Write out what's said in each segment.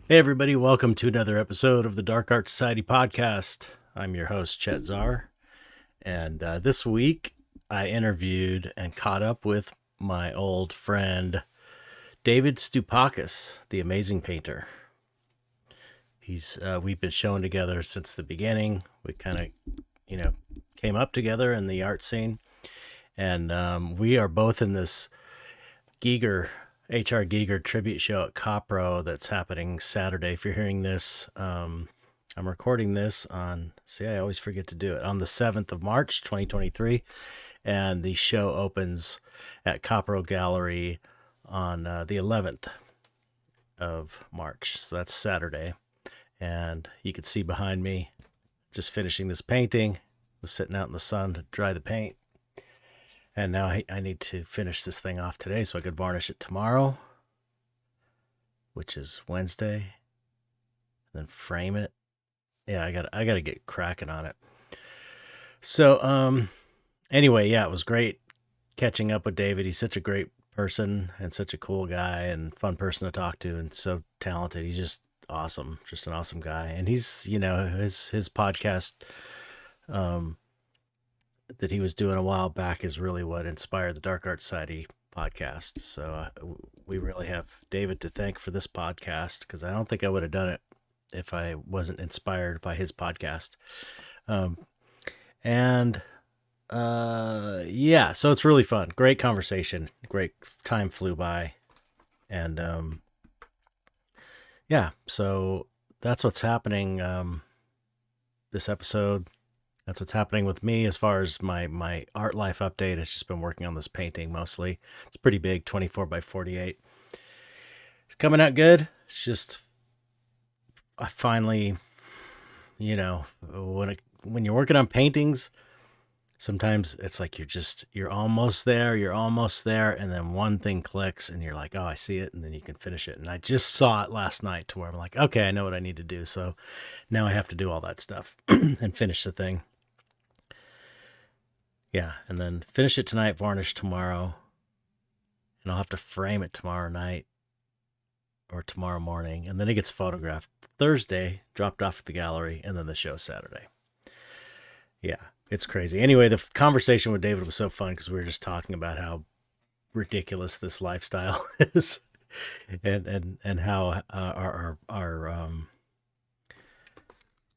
Hey, everybody, welcome to another episode of the Dark Art Society podcast. I'm your host, Chet, and this week I interviewed and caught up with my old friend, David Stoupakis, the amazing painter. We've been showing together since the beginning. We kind of, came up together in the art scene, and we are both in this H.R. Giger tribute show at Copro that's happening Saturday. If you're hearing this, I'm recording this on, I always forget to do it, on the 7th of March, 2023. And the show opens at Copro Gallery on the 11th of March. So that's Saturday. And you can see behind me, just finishing this painting. Was sitting out in the sun to dry the paint. And now I need to finish this thing off today so I could varnish it tomorrow, which is Wednesday, and then frame it. Yeah, I gotta get cracking on it. So, anyway, yeah, it was great catching up with David. He's such a great person and such a cool guy and fun person to talk to and so talented. He's just awesome, just an awesome guy. And he's, his podcast, that he was doing a while back is really what inspired the Dark Art Society podcast. So we really have David to thank for this podcast, because I don't think I would have done it if I wasn't inspired by his podcast. Yeah, so it's really fun. Great conversation. Great time flew by. And yeah, so that's what's happening this episode. That's what's happening with me as far as my art life update. It's just been working on this painting mostly. It's pretty big, 24 by 48. It's coming out good. It's just, I finally, when you're working on paintings, sometimes it's like you're almost there, and then one thing clicks and you're like, oh, I see it, and then you can finish it. And I just saw it last night to where I'm like, okay, I know what I need to do. So now I have to do all that stuff and finish the thing. Yeah, and then finish it tonight, varnish tomorrow, and I'll have to frame it tomorrow night or tomorrow morning, and then it gets photographed Thursday, dropped off at the gallery, and then the show Saturday. Yeah, it's crazy. Anyway, the conversation with David was so fun because we were just talking about how ridiculous this lifestyle is, and how our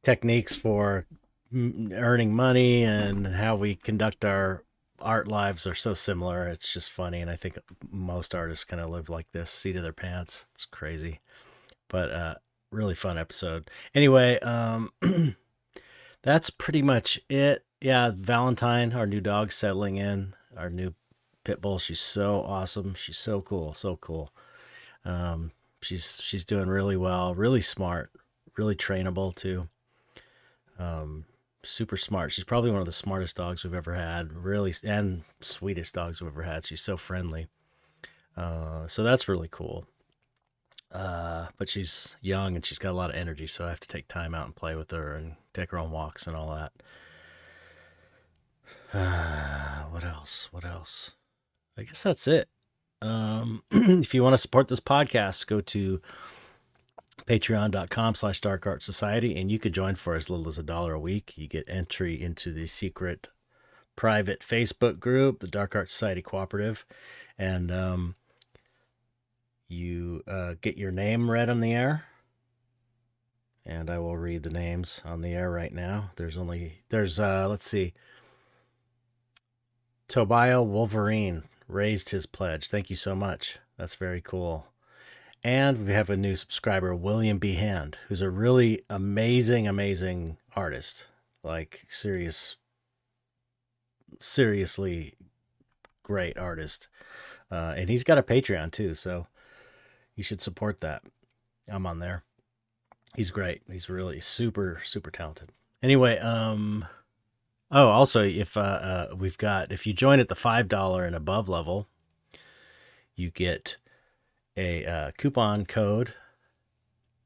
techniques for earning money and how we conduct our art lives are so similar. It's just funny, and I think most artists kind of live like this, seat of their pants. It's crazy, but really fun episode. Anyway, that's pretty much it. Yeah, Valentine, our new dog, settling in. Our new pit bull. She's so awesome. She's so cool. So cool. She's doing really well. Really smart. Really trainable too. Super smart. She's probably one of the smartest dogs we've ever had. Really, and sweetest dogs we've ever had. She's so friendly. So that's really cool. But she's young and she's got a lot of energy, so I have to take time out and play with her and take her on walks and all that. What else? I guess that's it. If you want to support this podcast, go to patreon.com/darkartsociety, and you could join for as little as $1 a week. You get entry into the secret private Facebook group, the Dark Art Society Cooperative, and you get your name read on the air, and I will read the names on the air right now. There's let's see, Tobiah Wolverine raised his pledge. Thank you so much. That's very cool. And we have a new subscriber, William B. Hand, who's a really amazing artist. Like, seriously great artist. And he's got a Patreon too, so you should support that. I'm on there. He's great. He's really super talented. Anyway, also, if you join at the $5 and above level, you get a coupon code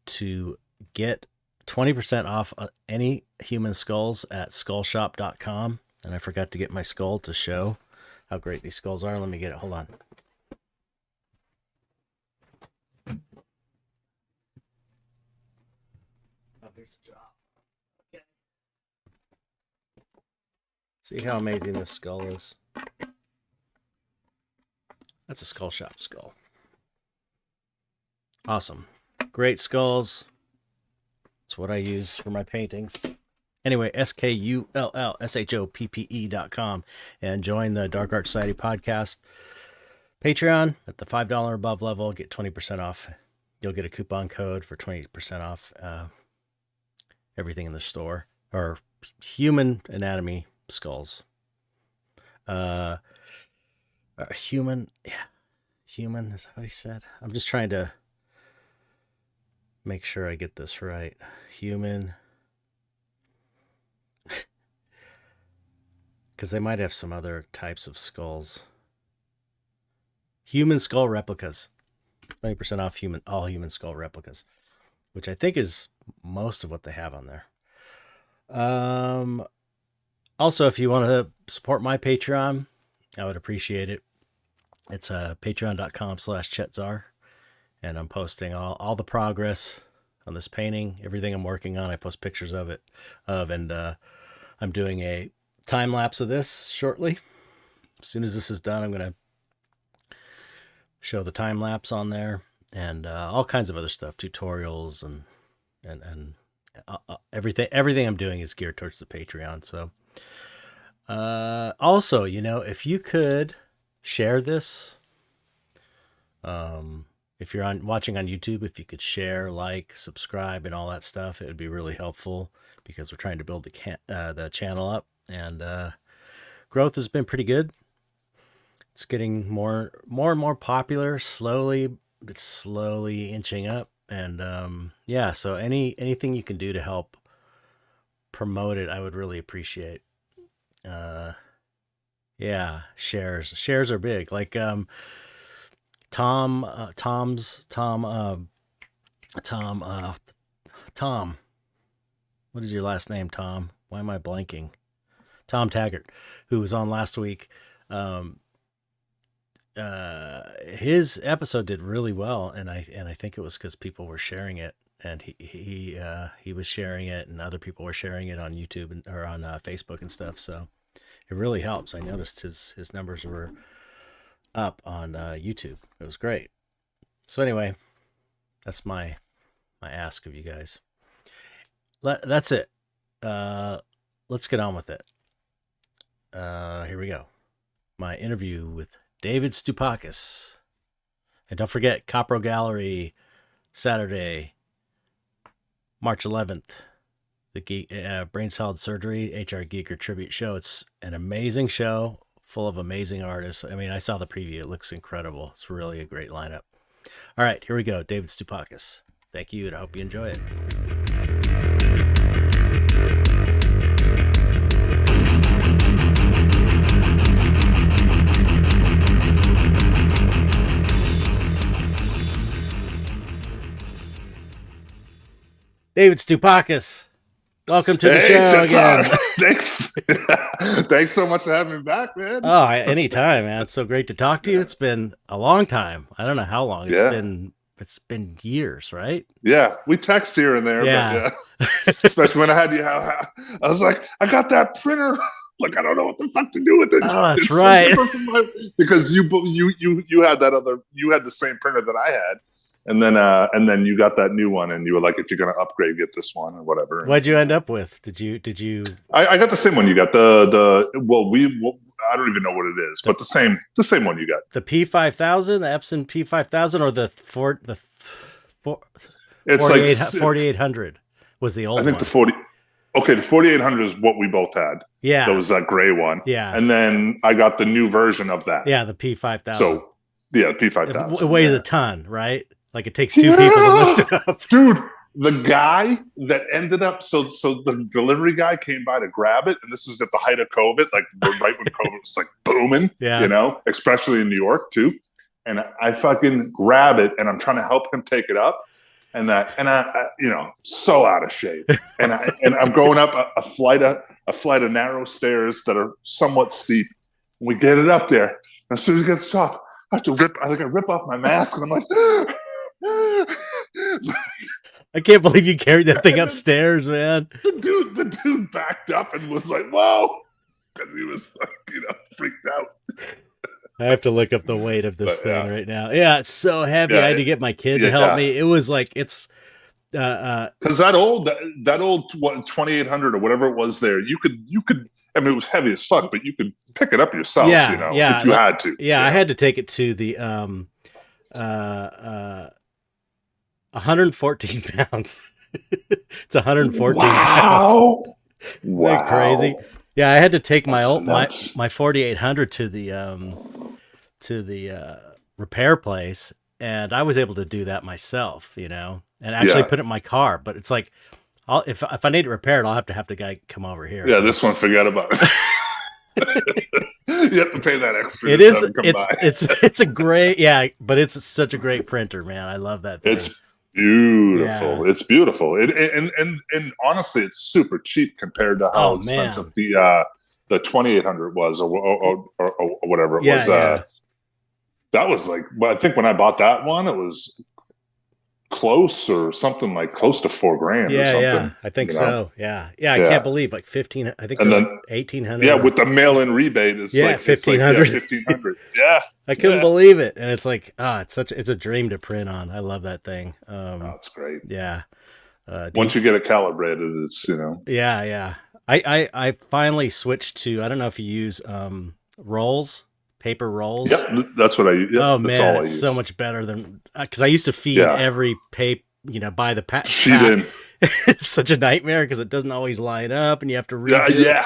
to get 20% off any human skulls at skullshop.com. And I forgot to get my skull to show how great these skulls are. Let me get it. Hold on. There's a drop. Okay. See how amazing this skull is. That's a Skull Shop skull. Awesome. Great skulls. That's what I use for my paintings. Anyway, SKULLSHOPPE.com and join the Dark Art Society podcast Patreon at the $5 above level. Get 20% off. You'll get a coupon code for 20% off everything in the store, or human anatomy skulls. Human, is that what he said? I'm just trying to make sure I get this right. Human, because they might have some other types of skulls. Human skull replicas. 20% off all human skull replicas, which I think is most of what they have on there. Also, if you want to support my Patreon, I would appreciate it. It's patreon.com/ChetZar. And I'm posting all the progress on this painting, everything I'm working on. I post pictures of it. And I'm doing a time lapse of this shortly. As soon as this is done, I'm going to show the time lapse on there, and all kinds of other stuff, tutorials and everything I'm doing is geared towards the Patreon. So also, if you could share this, if you're watching on YouTube, if you could share, like, subscribe, and all that stuff, it would be really helpful, because we're trying to build the channel up, and growth has been pretty good. It's getting more and more popular, slowly. It's slowly inching up, and so anything you can do to help promote it, I would really appreciate. Shares are big. Like Tom, what is your last name, Tom? Why am I blanking? Tom Taggart, who was on last week. His episode did really well, and I think it was because people were sharing it, and he was sharing it, and other people were sharing it on YouTube or on Facebook and stuff. So it really helps. I noticed his numbers were up on YouTube. It was great. So anyway, that's my ask of you guys. That's it. Let's get on with it. Here we go. My interview with David Stoupakis. And don't forget, Copro Gallery, Saturday, March 11th, the Brain Salad Surgery HR Geeker Tribute Show. It's an amazing show full of amazing artists. I mean, I saw the preview. It looks incredible. It's really a great lineup. All right, here we go. David Stoupakis. Thank you, and I hope you enjoy it. David Stoupakis, welcome to the show again. Thanks. Thanks so much for having me back, man. Oh, anytime, man. It's so great to talk to you. It's been a long time. I don't know how long. It's been years, right? Yeah, we text here and there. Yeah. But especially when I had you. I was like, I got that printer. Like, I don't know what the fuck to do with it. Oh, that's right. Because you had the same printer that I had. And then you got that new one, and you were like, if you're going to upgrade, get this one or whatever. What'd you end up with? Did you? I got the same one you got. I don't even know what it is, but the same one you got. The P5000, the Epson P5000, or the 4800 was the old one. I think the 4800 is what we both had. Yeah. That was that gray one. Yeah. And then I got the new version of that. Yeah, the P5000. So, yeah, the P5000. It weighs a ton, right? Like, it takes two people to lift it up. Dude, the guy that ended up, so the delivery guy came by to grab it, and this is at the height of COVID, like right when COVID was like booming, especially in New York too. And I fucking grab it, and I'm trying to help him take it up, and I so out of shape, and I'm going up a flight of narrow stairs that are somewhat steep. We get it up there, and as soon as we get to the top, I rip off my mask, and I'm like. I can't believe you carried that thing upstairs, man. The dude backed up and was like, "Whoa," because he was like, freaked out. I have to look up the weight of this thing right now. Yeah, it's so heavy. I had to get my kid to help me. It was like because that old 2800 or whatever it was there, you could. I mean, it was heavy as fuck, but you could pick it up yourself. If you had to. Yeah, I had to take it to the 114 pounds. It's 114 pounds. Wow, crazy. Yeah, I had to take my 4800 to the repair place, and I was able to do that myself, and actually put it in my car. But it's like, if I need it repaired, I'll have to have the guy come over here. Yeah, this one, forget about it. You have to pay that extra. It is. It's a great. Yeah, but it's such a great printer, man. I love that thing. It's beautiful. Yeah. It's beautiful. And honestly, it's super cheap compared to how expensive the 2800 was, or whatever it was. That was like, I think when I bought that one, it was close to $4,000 or something. Yeah, I think so. Yeah. I can't believe like 15. I think, and then 1,800. Yeah, with the mail-in rebate, it's like 1,500. 1,500. Yeah, I couldn't believe it, and it's like, it's a dream to print on. I love that thing. That's great. Yeah. Once you get it calibrated, it's Yeah. I finally switched to. I don't know if you use rolls. Paper rolls. Yep, that's what I use. Yep, oh man, it's so much better than because I used to feed every paper, by the pack. Sheet in. It's such a nightmare because it doesn't always line up, and you have to read. Yeah.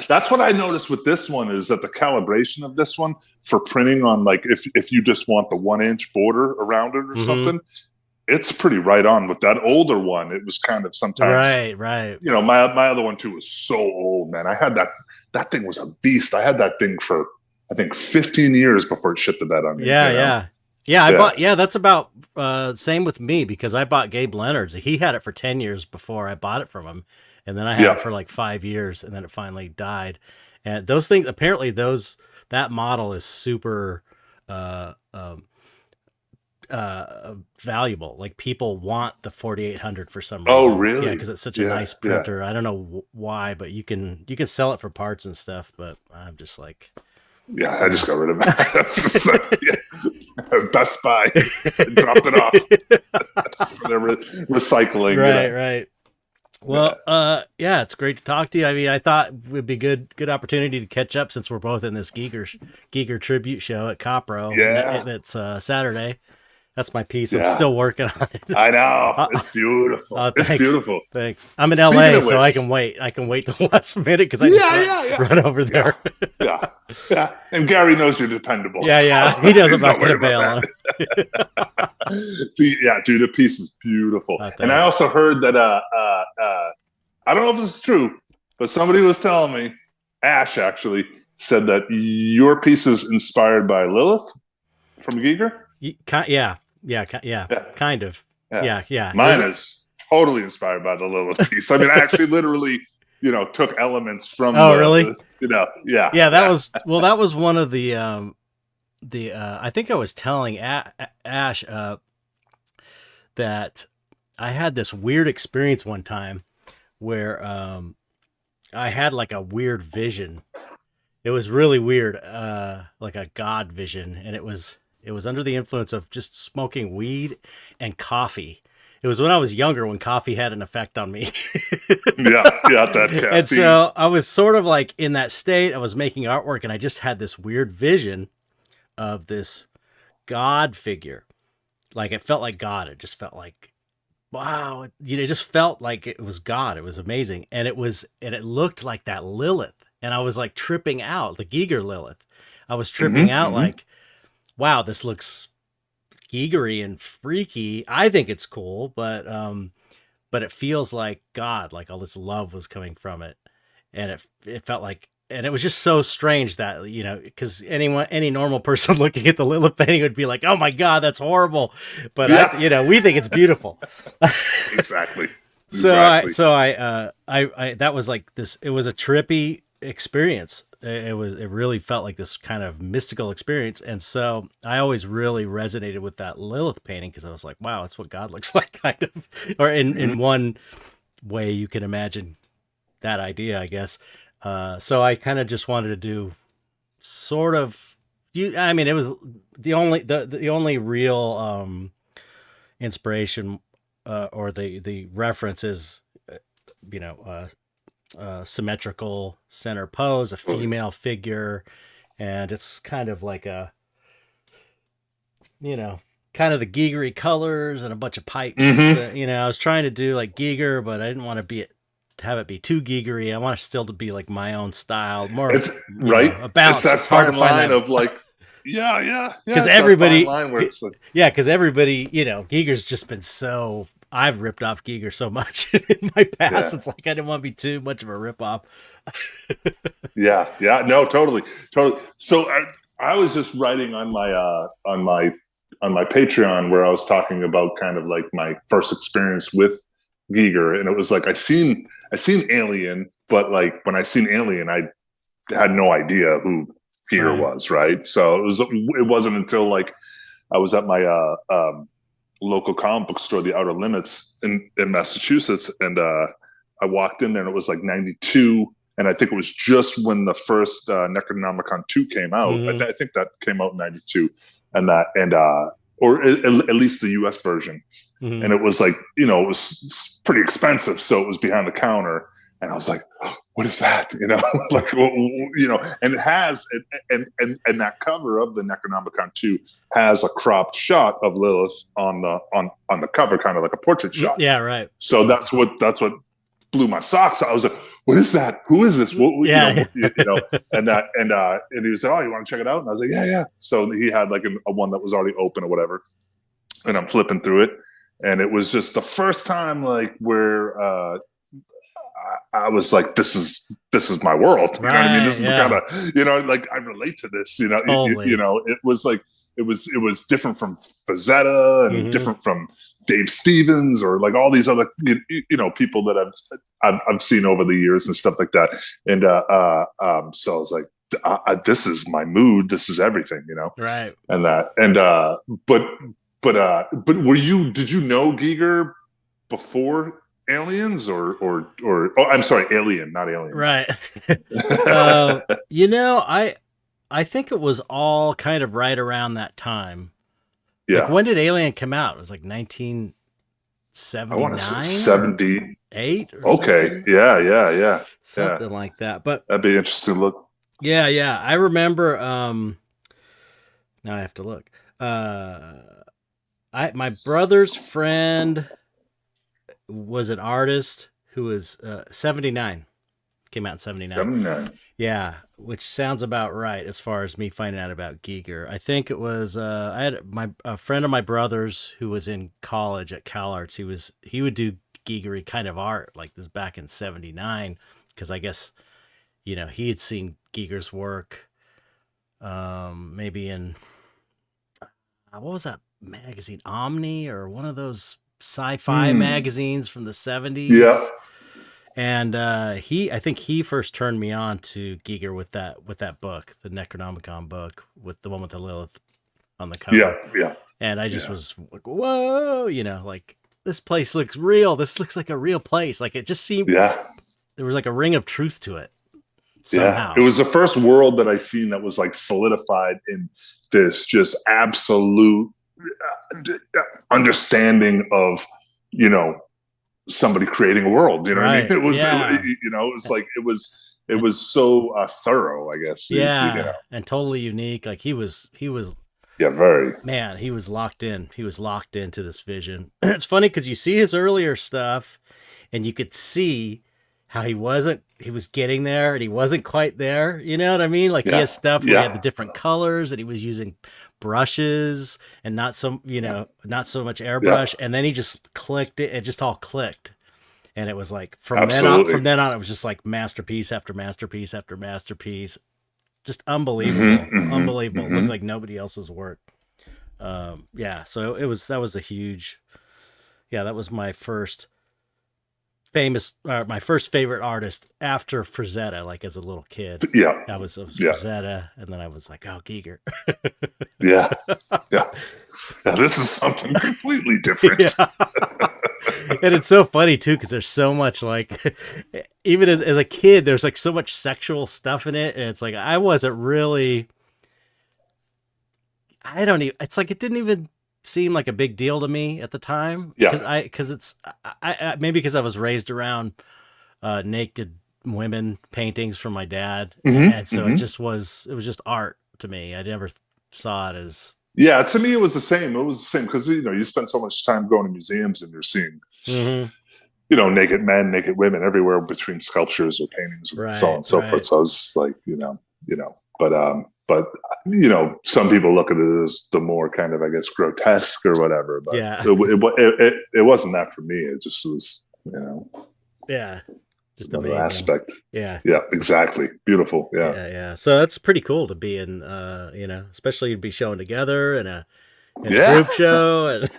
That's what I noticed with this one is that the calibration of this one for printing on, like, if you just want the 1-inch border around it or something, it's pretty right on. With that older one, it was kind of sometimes right. My other one too was so old, man. I had that thing was a beast. I had that thing for I think 15 years before it shipped to that on me. Yeah. I bought. Yeah, that's about same with me because I bought Gabe Leonard's. He had it for 10 years before I bought it from him, and then I had it for like 5 years, and then it finally died. And those things, apparently, that model is super valuable. Like people want the 4800 for some reason. Oh, really? Yeah, because it's such a nice printer. I don't know why, but you can sell it for parts and stuff. But I'm just like, I just got rid of it. Best Buy dropped it off. They're recycling. Right. Well, it's great to talk to you. I mean, I thought it would be good opportunity to catch up since we're both in this Giger tribute show at Copro. Yeah, it's Saturday. That's my piece. I'm still working on it. I know. It's beautiful. It's beautiful. Thanks. I'm in LA, so I can wait. I can wait till the last minute because I just run over there. Yeah. And Gary knows you're dependable. Yeah. He knows I'm not going to bail on him. Dude, the piece is beautiful. And I also heard that, I don't know if this is true, but somebody was telling me, Ash actually said that your piece is inspired by Lilith from Giger. Yeah, kind of. Yeah. Mine is totally inspired by the Lilith piece. I mean, I actually literally, took elements from. Oh, really? Yeah. That was one of the. I think I was telling Ash that I had this weird experience one time where I had like a weird vision. It was really weird, like a God vision, and it was under the influence of just smoking weed and coffee. It was when I was younger when coffee had an effect on me. that caffeine. And so I was sort of like in that state. I was making artwork and I just had this weird vision of this God figure. Like it felt like God. It just felt like, wow. It just felt like it was God. It was amazing. And it looked like that Lilith. And I was like tripping out, the Giger Lilith. I was tripping out like, wow, this looks Gigery and freaky. I think it's cool, but it feels like God, like all this love was coming from it. And it felt like, and it was just so strange that, because any normal person looking at the Lilith painting would be like, oh my God, that's horrible. But we think it's beautiful. Exactly. So I that was like this, it was a trippy experience. it really felt like this kind of mystical experience. And so I always really resonated with that Lilith painting, because I was like, wow, that's what God looks like, kind of, or in one way you can imagine that idea, I guess. So I kind of just wanted to do sort of, I mean, it was the only real inspiration or the reference is, symmetrical center pose, a female figure, and it's kind of like a, kind of the Gigery colors and a bunch of pipes. I was trying to do like Giger, but I didn't want to have it be too Gigery. I want it still to be like my own style, more. It's right. A balance. It's that fine line of like, because everybody, because everybody, Giger's just been so. I've ripped off Giger so much in my past. It's like I didn't want to be too much of a ripoff. No, totally. So I was just writing on my Patreon, where I was talking about kind of like my first experience with Giger, and it was like I seen Alien, but like when I seen Alien, I had no idea who Giger was, right? So it wasn't until like I was at my local comic book store, the Outer Limits in Massachusetts, and I walked in there, and it was like 92, and I think it was just when the first Necronomicon 2 came out. I think that came out in 92, or at least the US version. And it was like, it was pretty expensive, so it was behind the counter, and I was like, oh, what is that? Like, and it has, and that cover of the Necronomicon 2 has a cropped shot of Lilith on the cover, kind of like a portrait shot. Yeah, right. So that's what blew my socks out. I was like, what is that? Who is this? And he was like, oh, you want to check it out? And I was like, yeah. So he had like a one that was already open or whatever, and I'm flipping through it, and it was just the first time like where I was like, this is my world. You know what I mean? This is the kind of, like I relate to this. It was like it was different from Fazetta and different from Dave Stevens or like all these other people that I've seen over the years and stuff like that. And so I was like, this is my mood. This is everything, right? And but did you know Giger before Aliens or I'm sorry, Alien, not Aliens. Right. I think it was all kind of right around that time. Yeah. Like, when did Alien come out? It was like 1979. I want to say 78. Okay. Something? Yeah. Something like that. But that'd be interesting to look. Yeah. I remember. Now I have to look. My brother's friend was an artist who was 79. Came out in 79. 79. Yeah, which sounds about right as far as me finding out about Giger. I think it was I had a friend of my brother's who was in college at CalArts. He would do Gigery kind of art like this back in 79, because I guess he had seen Giger's work maybe in what was that magazine, Omni, or one of those sci-fi magazines from the 70s. Yeah. And I think he first turned me on to Giger with that book, the Necronomicon book, with the one with the Lilith on the cover. Yeah. And I just was like, whoa, like, this place looks real. This looks like a real place. Like, it just seemed there was like a ring of truth to it somehow. Yeah. It was the first world that I seen that was like solidified in this just absolute understanding of, somebody creating a world, what I mean? It was, it was like, it was so thorough, I guess. And totally unique. Like he was very, man, he was locked in. He was locked into this vision. It's funny because you see his earlier stuff and you could see how he was getting there and he wasn't quite there. You know what I mean? Like he has stuff where he had the different colors and he was using brushes and not so much airbrush. And then he just clicked it. It just all clicked. And it was like, from then on, it was just like masterpiece after masterpiece after masterpiece. Just unbelievable. Unbelievable. It looked like nobody else's work. So that was my first my first favorite artist after Frazetta, like as a little kid. Yeah. I was Frazetta, and then I was like, oh, Giger. Yeah. This is something completely different. Yeah. And it's so funny too, because there's so much like, even as a kid, there's like so much sexual stuff in it, and it's like I wasn't really. I don't even. It's like it didn't even seem like a big deal to me at the time. Yeah. Because it's maybe because I was raised around naked women paintings from my dad, and so it was just art to me. I never saw it as. Yeah, to me it was the same. It was the same because you spend so much time going to museums and you're seeing naked men, naked women everywhere between sculptures or paintings and so on and so forth. So I was like, but some people look at it as the more kind of, I guess, grotesque or whatever. But it wasn't that for me. It just was, just another amazing aspect. Yeah, exactly. Beautiful. Yeah. So that's pretty cool to be in. Especially to be showing together in a group show. And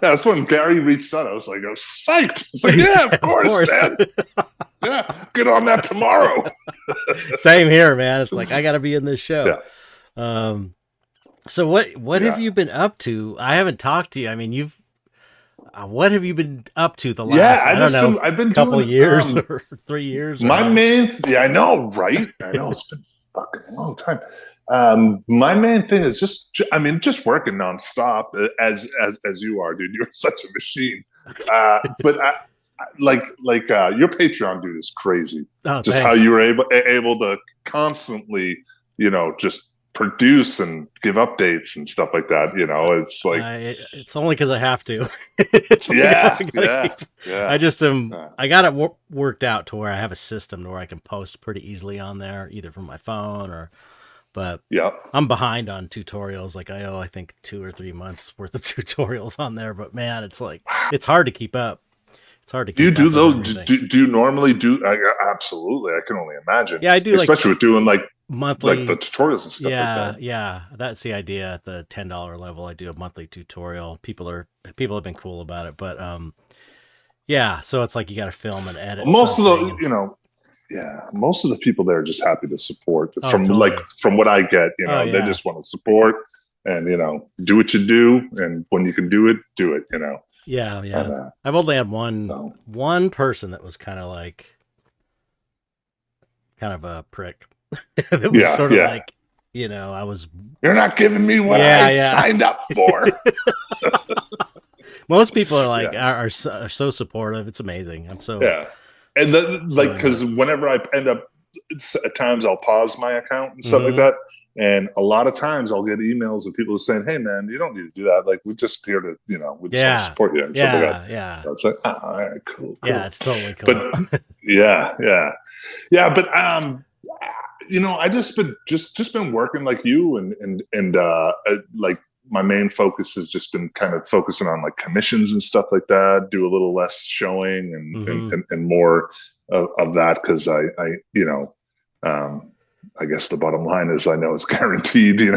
that's when Gary reached out. I was psyched. It's like, yeah, of course, man. Yeah, get on that tomorrow. Same here, man. It's like I got to be in this show. Yeah. So what have you been up to? I haven't talked to you. I mean, what have you been up to the last? I've been couple doing, years or 3 years. I know, right? I know it's been fucking a long time. My main thing is just working nonstop as you are, dude. You're such a machine. But your Patreon, dude, is crazy. Oh, just thanks. How you were able to constantly, just produce and give updates and stuff like that. It's like it's only because I have to. I just I got it worked out to where I have a system to where I can post pretty easily on there, either from my phone or. But I'm behind on tutorials. Like I owe, I think 2 or 3 months worth of tutorials on there. But man, it's like it's hard to keep up. It's hard to. Do you do those? Do you normally do? Absolutely, I can only imagine. Yeah, I do. Especially with doing like monthly, like the tutorials and stuff. Yeah. That's the idea. At the $10 level, I do a monthly tutorial. People have been cool about it, but so it's like you got to film and edit. Most of the, most of the people there are just happy to support. From what I get, they just want to support and do what you do, and when you can do it, do it. Yeah. And, I've only had one person that was kind of a prick. It was sort of like, I was. You're not giving me what I signed up for. Most people are are so supportive. It's amazing. I'm so and because whenever I end up, at times I'll pause my account and stuff like that. And a lot of times I'll get emails of people saying, "Hey, man, you don't need to do that. Like, we're just here to, we just want to support you." And stuff like that. Yeah. So it's like, all right, cool. Yeah, it's totally cool. But But I just been working like you, and like my main focus has just been kind of focusing on like commissions and stuff like that. Do a little less showing and more of that because I guess the bottom line is I know it's guaranteed, in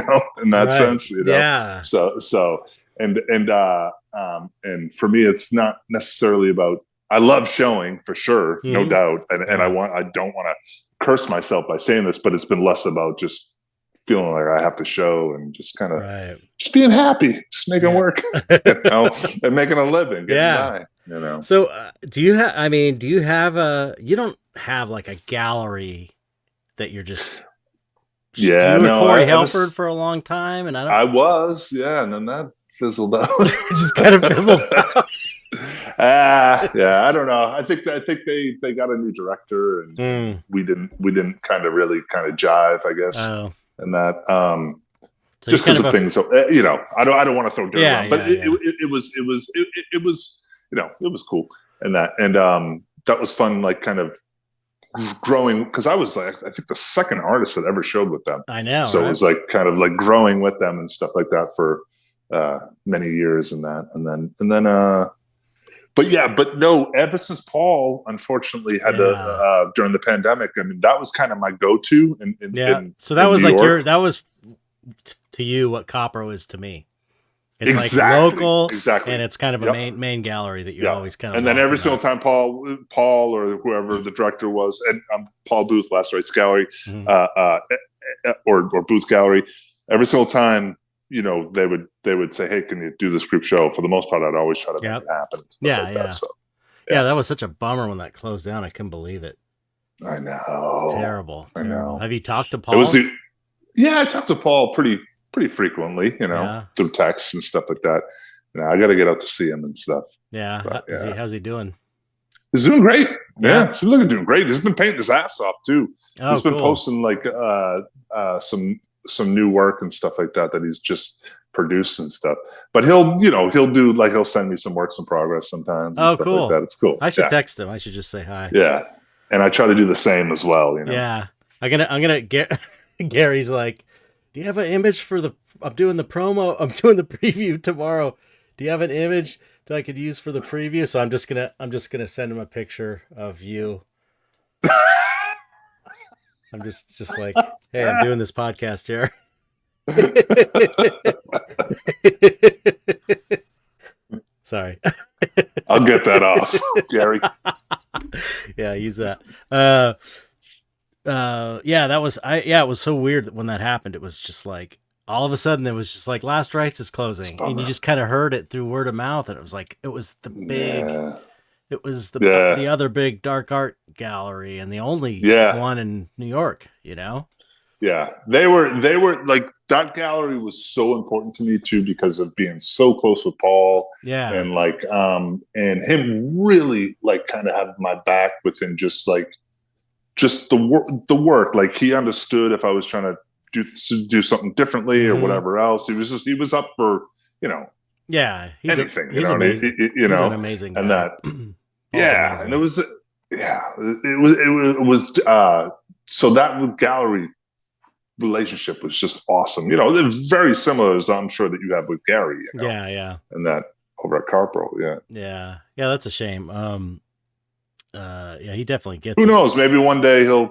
that sense, Yeah. So and for me, it's not necessarily about. I love showing for sure, no doubt, and I don't want to curse myself by saying this, but it's been less about just feeling like I have to show and just kind of just being happy, just making work, and making a living, getting by, So do you have you don't have like a gallery that you're just you were Corey Helford for a long time, and I was, and then that fizzled out. Just kind of fizzled out. I don't know. I think they got a new director, and we didn't kind of really jive, I guess, and that so just because of things. So, I don't want to throw dirt around, but it was cool, and that was fun, like kind of growing, because I was like, I think the second artist that ever showed with them. I know. So it was like kind of like growing with them and stuff like that for many years, and then but no, ever since Paul unfortunately had to during the pandemic, I mean, that was kind of my go-to. So that was New like York. that was to you what Copro is to me. It's exactly, like local, exactly, and it's kind of a main gallery that you're always kind of. And then every single time Paul or whoever the director was, and Paul Booth, Last Rites Gallery, or Booth Gallery, every single time, you know, they would say, "Hey, can you do this group show?" For the most part, I'd always try to make it happen. Yeah, that was such a bummer when that closed down. I couldn't believe it. I know. Terrible. I know. Have you talked to Paul? I talked to Paul pretty frequently, you know, through texts and stuff like that. You know, I got to get out to see him and stuff. Yeah. But, how's he doing? He's doing great. Yeah. He's looking doing great. He's been painting his ass off too. He's been posting like some new work and stuff like that he's just produced and stuff. But he'll send me some works in progress sometimes. And stuff like that. It's cool. I should text him. I should just say hi. Yeah. And I try to do the same as well, you know. Yeah. I'm gonna get Gary's like, do you have an image for I'm doing the preview tomorrow. Do you have an image that I could use for the preview? So I'm just gonna send him a picture of you. I'm just like, hey, I'm doing this podcast here. Sorry. I'll get that off, Gary. Yeah, use that. It was so weird when that happened. It was just like all of a sudden it was just like Last Rites is closing, and you just kind of heard it through word of mouth, and it was the other big dark art gallery and the only one in New York, you know. Yeah, they were like, that gallery was so important to me too because of being so close with Paul. Yeah, and like and him really like kind of having my back within just the work. Like he understood if I was trying to do something differently or whatever else. He was up for, you know. Yeah, anything. He's amazing. He's an amazing guy. And that. And it was. Yeah, it was. So that gallery relationship was just awesome. You know, it's very similar as I'm sure that you have with Gary. You know? Yeah. And that over at Carpro. Yeah. That's a shame. He definitely gets. Who knows? Maybe one day he'll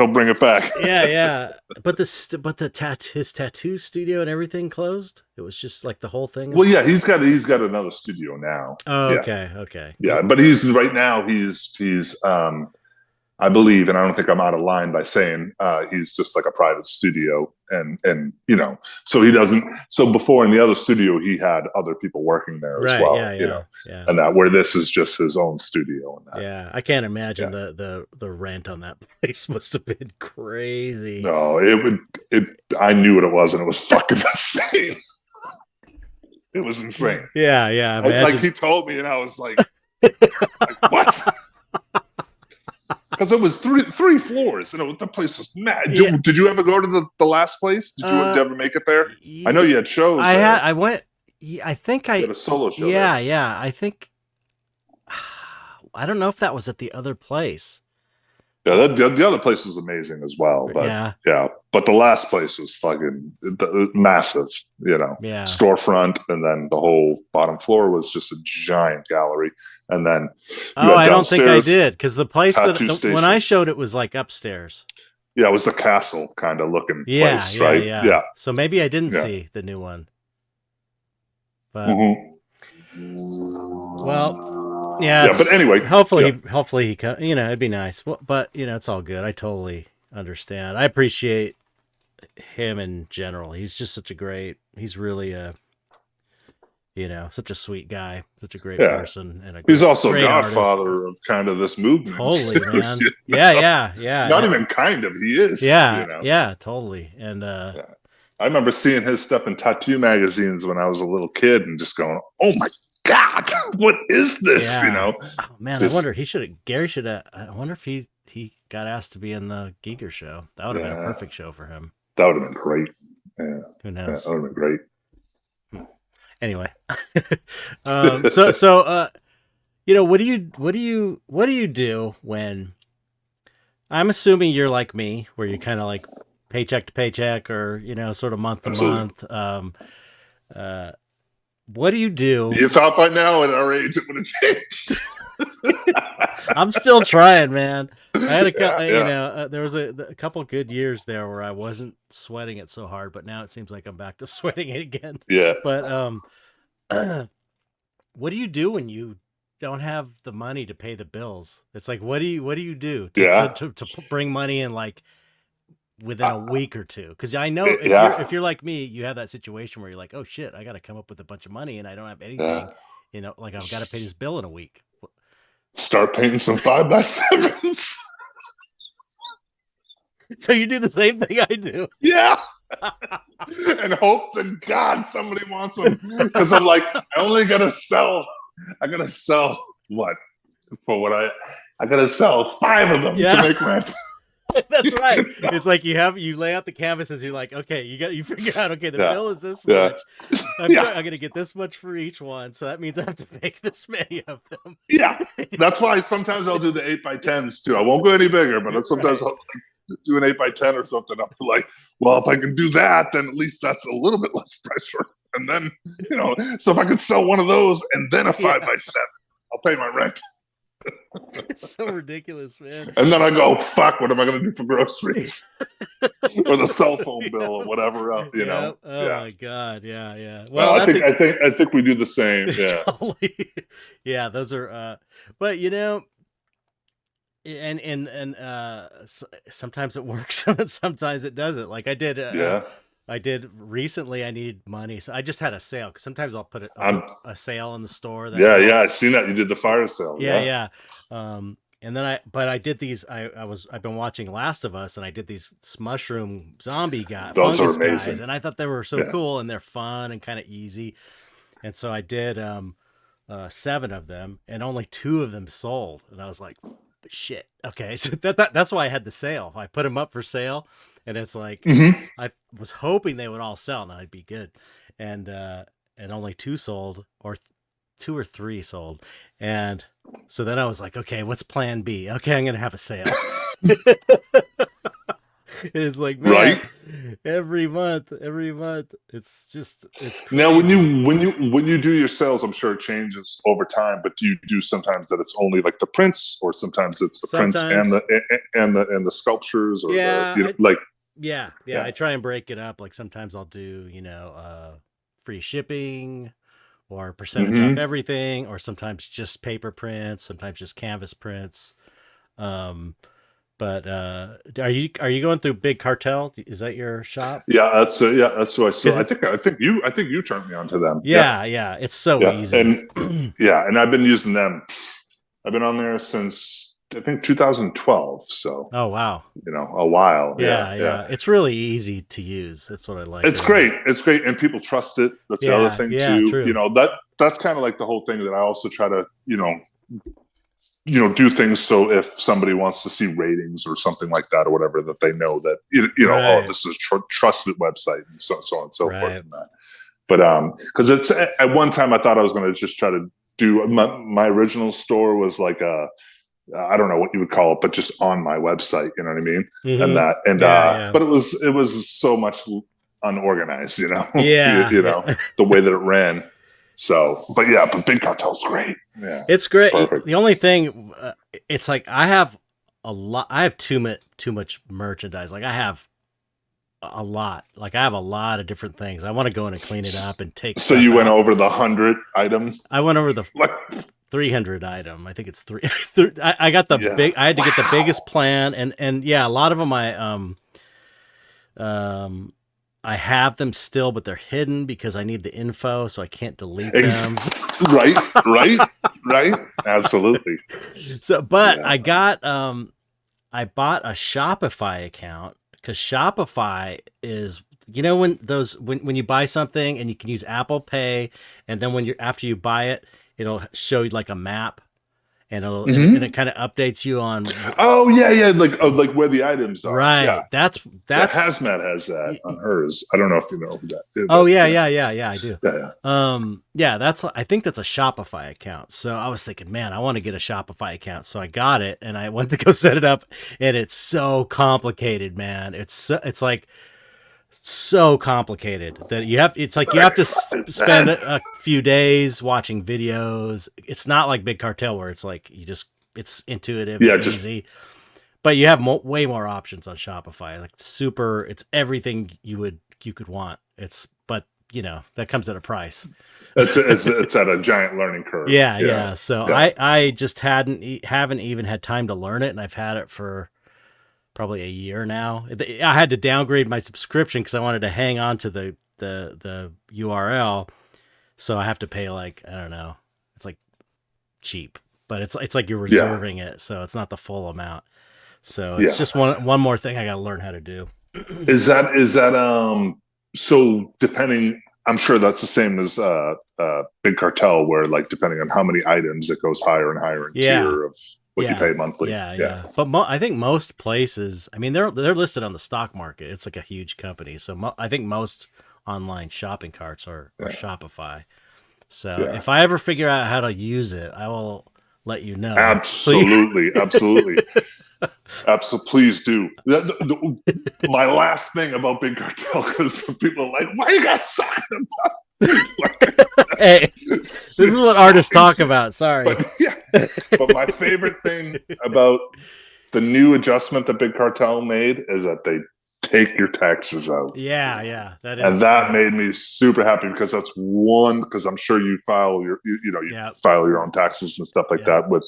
bring it back. Yeah. But his tattoo studio and everything closed. It was just like the whole thing. Well, yeah, he's got another studio now. Oh, okay. Yeah, but he's I believe, and I don't think I'm out of line by saying he's just like a private studio, and you know, so he doesn't. So before in the other studio, he had other people working there as well, you know, and that where this is just his own studio. And that. Yeah, I can't imagine the rent on that place must have been crazy. No, I knew what it was, and it was fucking insane. It was insane. Yeah. Like he told me, and I was like what? Because it was three floors, and the place was mad. Did you ever go to the last place? Did you ever make it there? I know you had shows. I went. I think I had a solo show. Yeah. I think. I don't know if that was at the other place. Yeah, the other place was amazing as well. But yeah, but the last place was fucking massive. You know, storefront, and then the whole bottom floor was just a giant gallery. And then I don't think I did, because the place when I showed it was like upstairs. Yeah, it was the castle kind of looking place, right? Yeah. So maybe I didn't see the new one. But well, but anyway, hopefully he you know, it'd be nice. But you know, it's all good. I totally understand. I appreciate him in general. He's just he's really you know, such a sweet guy, such a great person, and he's also godfather of kind of this movement. Totally, man. Yeah. Not even kind of, he is. Yeah, you know? Yeah, totally. And I remember seeing his stuff in tattoo magazines when I was a little kid, and just going, "Oh my God, what is this?" Yeah. You know? Oh man, I wonder Gary should have. I wonder if he got asked to be in the Giger show. That would have been a perfect show for him. That would have been great. Yeah. Who knows? That would have been great. Anyway, so you know, what do you do when? I'm assuming you're like me, where you kind of like paycheck to paycheck, or you know, sort of month to month. What do you do? You thought by now at our age it would have changed. I'm still trying, man. I had there was a couple good years there where I wasn't sweating it so hard, but now it seems like I'm back to sweating it again. Yeah. But what do you do when you don't have the money to pay the bills? It's like, what do you do to bring money in like within a week or two? Because I know if you're like me, you have that situation where you're like, oh shit, I got to come up with a bunch of money and I don't have anything. Like I've got to pay this bill in a week. Start painting some 5x7s. So you do the same thing I do. Yeah. And hope to God somebody wants them. Because I'm like, I gotta sell what? For what I gotta sell 5 of them to make rent. That's right. It's like you lay out the canvases. You're like, okay, you figure out, okay, the bill is this much. I'm gonna get this much for each one, so that means I have to make this many of them. Yeah, that's why sometimes I'll do the 8x10s too. I won't go any bigger, but sometimes I'll do an 8x10 or something. I'm like, well, if I can do that, then at least that's a little bit less pressure. And then so if I could sell one of those and then a 5x7, I'll pay my rent. It's so ridiculous, man. And then I go, fuck, what am I going to do for groceries? Or the cell phone bill or whatever else, Oh my God. Yeah. Well, I think we do the same. Yeah. Totally. Yeah. Those are, but and sometimes it works and sometimes it doesn't. Like I did, I did recently. I needed money, so I just had a sale. Because sometimes I'll put a sale in the store. I've seen that. You did the fire sale. Yeah. And then I did these. I've been watching Last of Us, and I did these mushroom zombie guys. Those are amazing, and I thought they were so cool, and they're fun and kind of easy. And so I did 7 of them, and only 2 of them sold. And I was like, shit. Okay, so that's why I had the sale. I put them up for sale. And it's like, I was hoping they would all sell and I'd be good. And only 2 sold, or 2 or 3 sold. And so then I was like, okay, what's plan B? Okay, I'm going to have a sale. It's like, man, right? Every month, it's crazy. Now, when you do your sales, I'm sure it changes over time. But do you do sometimes that it's only like the prints, or sometimes it's the prints and the sculptures, or I try and break it up. Like sometimes I'll do free shipping, or percentage off everything, or sometimes just paper prints, sometimes just canvas prints. But are you going through Big Cartel? Is that your shop? Yeah, that's who I saw. I think you turned me on to them. Yeah, it's so easy. And and I've been using them. I've been on there since I think 2012. So oh wow, a while. Yeah. It's really easy to use. That's what I like. It's great, and people trust it. That's the other thing too. True. That's kind of like the whole thing that I also try to do things so if somebody wants to see ratings or something like that or whatever, that they know that oh, this is a trusted website, and so on and so forth. And that. But because it's at one time I thought I was going to just try to do my original store was like I don't know what you would call it, but just on my website, you know what I mean? But it was so much unorganized, the way that it ran. So, but Big Cartel's great. Yeah, it's great. Perfect. The only thing, it's like I have too much merchandise. Like I have a lot. Like I have a lot of different things. I want to go in and clean it up and take. So you went over the 100 item? I went over the 300 item. I think it's 3. I got the big. I had to get the biggest plan, and a lot of them I have them still, but they're hidden because I need the info, so I can't delete them. Right. Absolutely. So, but I got I bought a Shopify account, because Shopify is when you buy something and you can use Apple Pay, and then after you buy it, it'll show you like a map. And and it kind of updates you on. Oh like where the items are. Right. Yeah. That's Hazmat has that on hers. I don't know if you know that. Oh yeah, I do. Yeah. I think that's a Shopify account. So I was thinking, man, I want to get a Shopify account. So I got it, and I went to go set it up, and it's so complicated, man. It's like so complicated that you have to spend a few days watching videos. It's not like Big Cartel where it's like it's intuitive and easy. But you have way more options on Shopify. Like it's everything you could want. But that comes at a price. It's at a giant learning curve. Yeah. So I just haven't even had time to learn it, and I've had it for probably a year now. I had to downgrade my subscription because I wanted to hang on to the URL. So I have to pay like, I don't know, it's like cheap, but it's like you're reserving it, so it's not the full amount. So it's just one more thing I got to learn how to do. Is that so depending, I'm sure that's the same as Big Cartel, where like depending on how many items, it goes higher and higher in tier of what you pay monthly. Yeah. But I think most places, I mean, they're listed on the stock market. It's like a huge company, so I think most online shopping carts are Shopify. So if I ever figure out how to use it, I will let you know. Absolutely. Absolutely, please do. My last thing about Big Cartel, because people are like, why you guys talking about? Hey, this is what artists talk about. Sorry. But my favorite thing about the new adjustment that Big Cartel made is that they take your taxes out. Yeah, that is. And that made me super happy, because that's one, because I'm sure you file your, file your own taxes and stuff like that with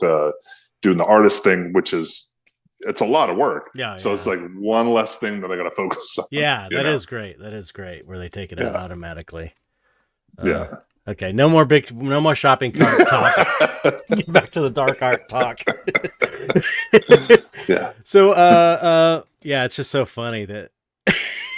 doing the artist thing, which is, it's a lot of work. So it's like one less thing that I got to focus on. Yeah, that is great. That is great where they take it out automatically. Okay, no more shopping cart talk. Get back to the dark art talk. So it's just so funny that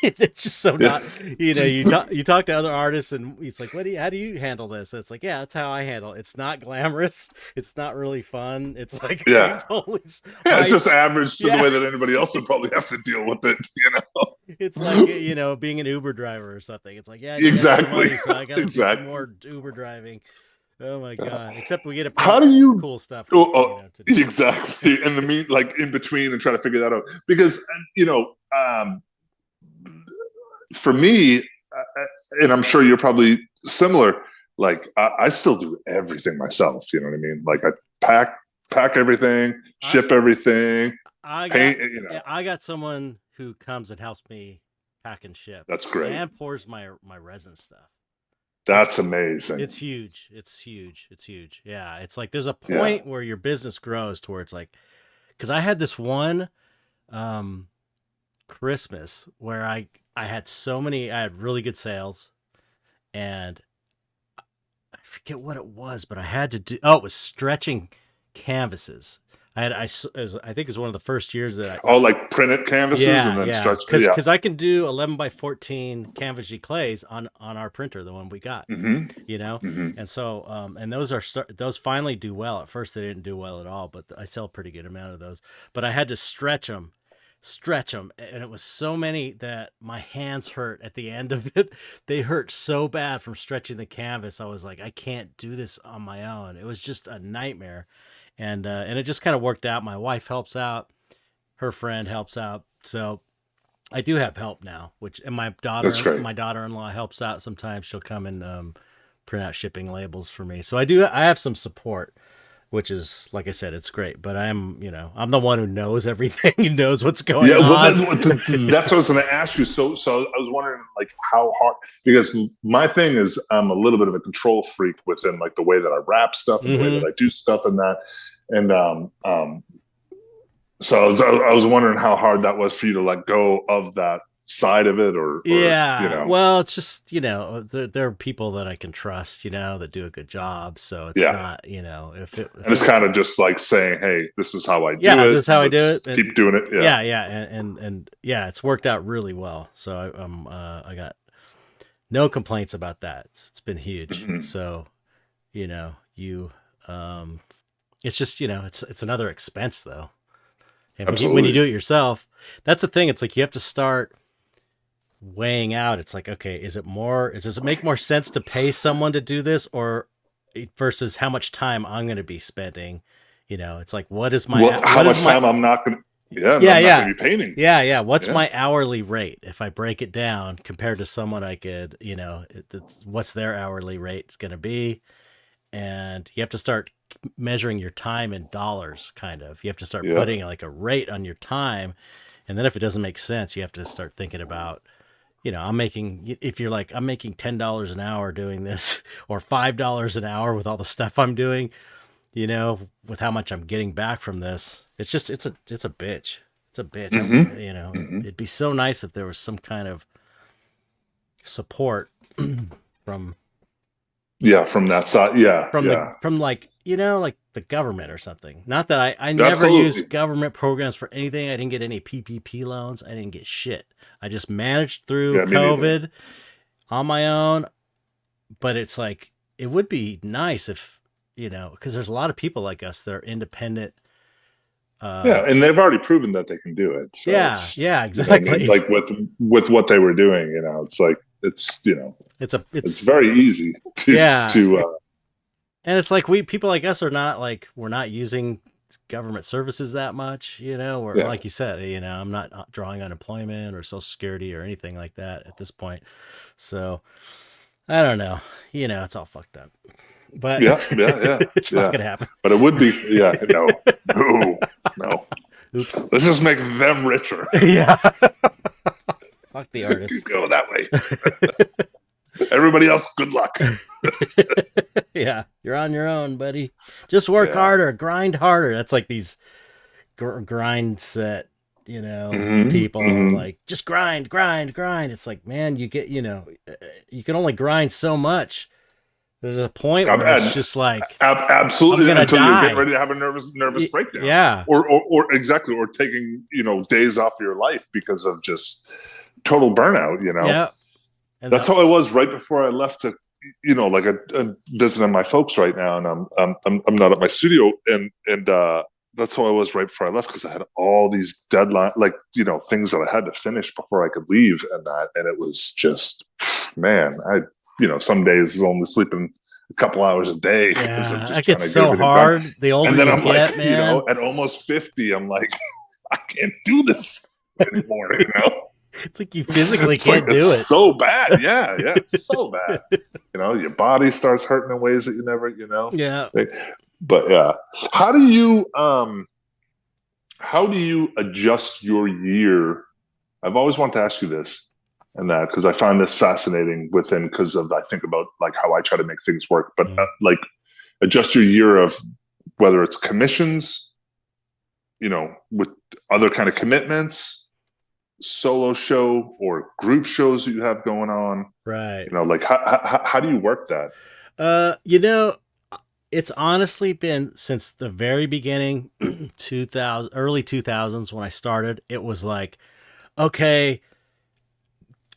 it's just so not, you talk to other artists and he's like, how do you handle this? And it's like, that's how I handle it. It's not glamorous. It's not really fun. It's like, it's just average to the way that anybody else would probably have to deal with it. It's like, being an Uber driver or something. It's like, exactly. Money, so I got to do some more Uber driving. Oh my God! Except we get cool stuff. Exactly. In the like in between, and try to figure that out, because for me, and I'm sure you're probably similar, like I still do everything myself. You know what I mean? Like I pack everything, ship everything, paint. I got someone who comes and helps me pack and ship. That's great. And pours my resin stuff. That's amazing. It's huge. Yeah, it's like there's a point where your business grows to where it's like, because I had this one Christmas where I had I had really good sales, and I forget what it was, but I had to do. Oh, it was stretching canvases. I think it was one of the first years that like printed canvases and then stretch. Because I can do 11 by 14 canvas clays on our printer, the one we got. And so and those finally do well. At first they didn't do well at all, but I sell a pretty good amount of those. But I had to stretch them, and it was so many that my hands hurt at the end of it. They hurt so bad from stretching the canvas. I was like, I can't do this on my own. It was just a nightmare. And it just kind of worked out. My wife helps out, her friend helps out, so I do have help now. And my daughter-in-law helps out sometimes. She'll come and print out shipping labels for me. So I have some support, which is, like I said, it's great. But I'm the one who knows everything, who knows what's going on. That's what I was going to ask you. So I was wondering, like, how hard, because my thing is I'm a little bit of a control freak within like the way that I wrap stuff and the way that I do stuff and that. And so I was wondering how hard that was for you to let go of that side of it, or well, it's just there are people that I can trust, that do a good job, so it's not if it's kind of just like saying, hey, this is how I do it, this is how I do it, and keep doing it. And it's worked out really well, so I got no complaints about that. It's been huge. So it's just it's another expense though, and when you do it yourself, that's the thing. It's like you have to start weighing out. It's like, okay, does it make more sense to pay someone to do this, or versus how much time I'm going to be spending? It's like, what is my how much time I'm not going to. Yeah, no, Yeah, I'm not yeah. going to be painting. Yeah. What's Yeah. my hourly rate if I break it down compared to someone I could, what's their hourly rate going to be? And you have to start measuring your time in dollars, kind of. You have to start Yeah. putting like a rate on your time. And then if it doesn't make sense, you have to start thinking about, if you're like, I'm making $10 an hour doing this or $5 an hour with all the stuff I'm doing, with how much I'm getting back from this, it's a bitch. It's a bitch. Mm-hmm. It'd be so nice if there was some kind of support from from that side. Yeah. from like the government or something. Not that I never Absolutely. used government programs for anything. I didn't get any PPP loans. I didn't get shit. I just managed through COVID on my own. But it's like, it would be nice if, because there's a lot of people like us that are independent. And they've already proven that they can do it. So yeah, exactly. Like with what they were doing, it's like it's very easy to and it's like people like us we're not using government services that much, or like you said, I'm not drawing unemployment or Social Security or anything like that at this point. So I don't know, it's all fucked up. But it's not gonna happen. But it would be, no. Oops. Let's just make them richer. Yeah. Fuck the artists. Go that way. Everybody else, good luck. Yeah, you're on your own, buddy. Just work harder, grind harder. That's like these grind set, people like just grind. It's like, man, you get, you can only grind so much. There's a point where it's just like absolutely until die. You're getting ready to have a nervous breakdown. Yeah, or exactly, or taking days off your life because of just total burnout. Yeah, and that's how I was right before I left to like I'm visiting my folks right now, and I'm not at my studio, and that's how I was right before I left because I had all these deadlines, things that I had to finish before I could leave, and it was just, man, some days is only sleeping a couple hours a day. Yeah, that gets so hard. Done. The older you get, man. At almost 50, I'm like, I can't do this anymore. It's like you physically can't do it. It's so bad. Yeah, it's so bad. Your body starts hurting in ways that you never, Yeah. But yeah, how do you adjust your year? I've always wanted to ask you this and that because I find this fascinating because of I think about like how I try to make things work, but like adjust your year of whether it's commissions, with other kind of commitments, solo show or group shows that you have going on, right? Like how do you work that? It's honestly been since the very beginning, early 2000s when I started. It was like, okay,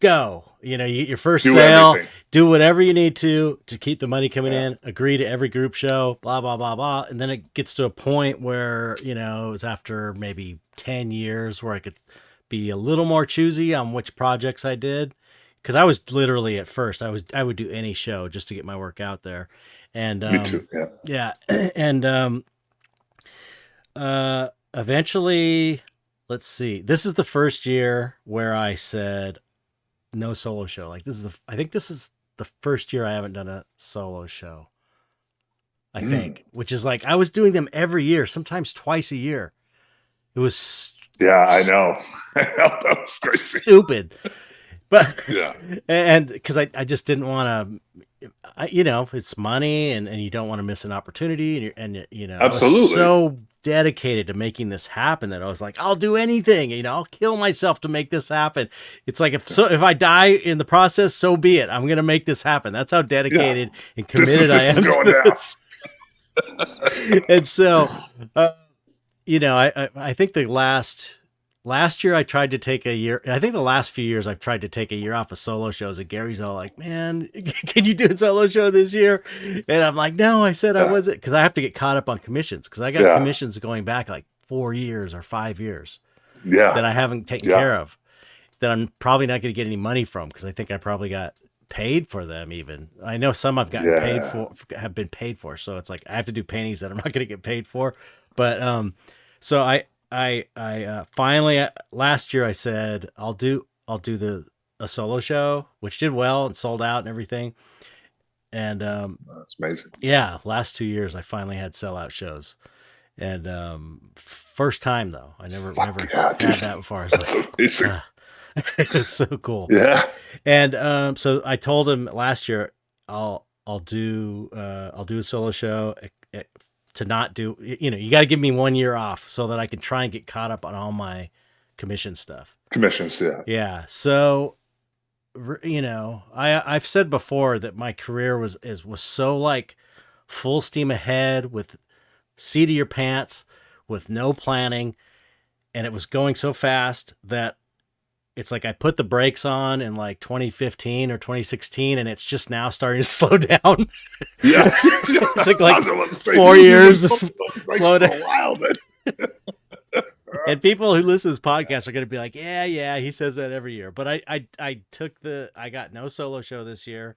go. You get your first sale, do whatever you need to keep the money coming in, agree to every group show, blah, blah, blah, blah. And then it gets to a point where, it was after maybe 10 years where I could be a little more choosy on which projects I did. Cause I was literally at first, I would do any show just to get my work out there. And, me too. Yeah. And, eventually, let's see, this is the first year where I said, no solo show. Like I think this is the first year I haven't done a solo show. I think, which is like, I was doing them every year, sometimes twice a year. It was, I know. That was crazy. Stupid. But yeah. And because I just didn't want to, it's money and you don't want to miss an opportunity. And absolutely. I was so dedicated to making this happen that I was like, I'll do anything, I'll kill myself to make this happen. It's like, if I die in the process, so be it. I'm going to make this happen. That's how dedicated and committed I am to this. And so, I think the last year I tried to take a year. I think the last few years I've tried to take a year off of solo shows, and Gary's all like, man, can you do a solo show this year? And I'm like, no, I said I wasn't, because I have to get caught up on commissions, because I got commissions going back like 4 years or 5 years that I haven't taken care of, that I'm probably not going to get any money from, because I think I probably got paid for them. Even I know some I've gotten paid for, have been paid for. So it's like I have to do paintings that I'm not going to get paid for. But so I finally last year I said I'll do a solo show, which did well and sold out and everything. And That's amazing. yeah, last 2 years I finally had sellout shows. And first time though, I never had that before. I was That's like, amazing. it was so cool. Yeah. And so I told him last year I'll do a solo show to not do, you got to give me 1 year off so that I can try and get caught up on all my commission stuff. Commissions, yeah. Yeah. So I've said before that my career was so like full steam ahead with seat of your pants with no planning, and it was going so fast that it's like I put the brakes on in like 2015 or 2016, and it's just now starting to slow down. Yeah. It's like 4 years to slow down. A while, then. And people who listen to this podcast are going to be like, yeah, he says that every year. But I got no solo show this year,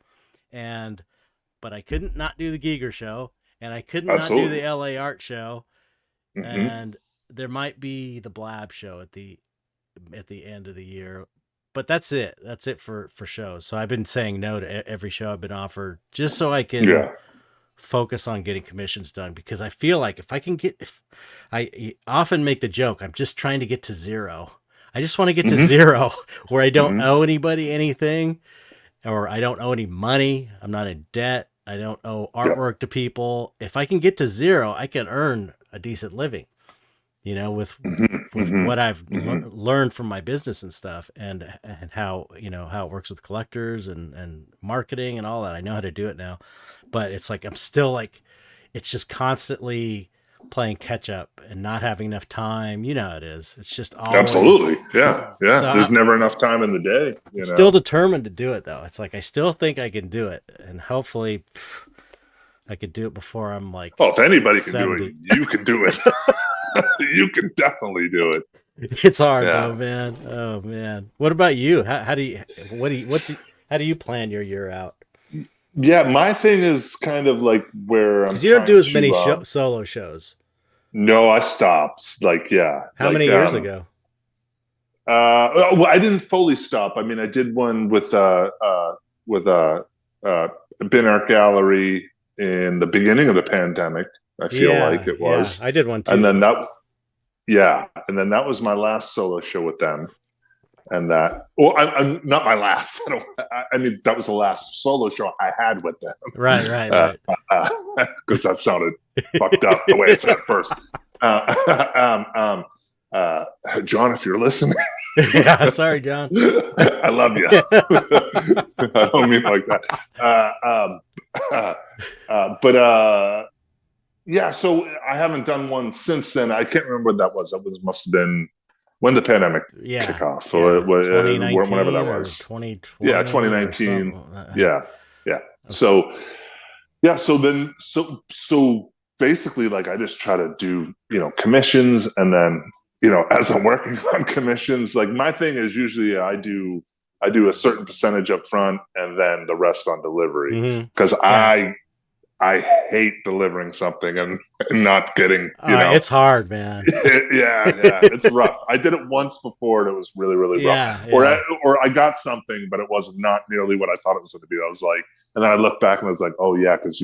but I couldn't not do the Giger show, and I couldn't not do the LA Art show, and there might be the Blab show at the end of the year. But that's it. That's it for shows. So I've been saying no to every show I've been offered just so I can focus on getting commissions done, because I feel like if I often make the joke, I'm just trying to get to zero. I just want to get to zero where I don't owe anybody anything, or I don't owe any money. I'm not in debt. I don't owe artwork to people. If I can get to zero, I can earn a decent living, with what I've learned from my business and stuff, and how, how it works with collectors and marketing and all that. I know how to do it now, but it's like, I'm still like, it's just constantly playing catch up and not having enough time. You know how it is. It's just always. Absolutely. Yeah. So there's never enough time in the day. I'm still determined to do it though. It's like, I still think I can do it, and hopefully I could do it before I'm like, well, if anybody can 70. Do it, you can do it. You can definitely do it. It's hard though, man. Oh man. What about you? How do you plan your year out? Yeah, my thing is kind of like where I'm. You don't do as many solo shows. No, I stopped. How many years ago? Well, I didn't fully stop. I mean, I did one with a bin art gallery in the beginning of the pandemic. I feel like it was. Yeah, I did one too. And then that was my last solo shoa with them. And that, I'm not my last. I mean, that was the last solo show I had with them. Right. Because that sounded fucked up the way it said first. John, if you're listening. Yeah, sorry, John. I love you. I don't mean it like that. Yeah, so I haven't done one since then. I can't remember what that was. Must have been when the pandemic kicked off, or whenever that was. 2020. Yeah, 2019. Yeah. So basically, like, I just try to do, commissions, and then, as I'm working on commissions, like, my thing is usually I do a certain percentage up front and then the rest on delivery, because I hate delivering something and not getting, it's hard, man. Yeah, it's rough. I did it once before and it was really, really rough. Or I got something, but it was not nearly what I thought it was going to be. I was like, and then I looked back and I was like, oh yeah, because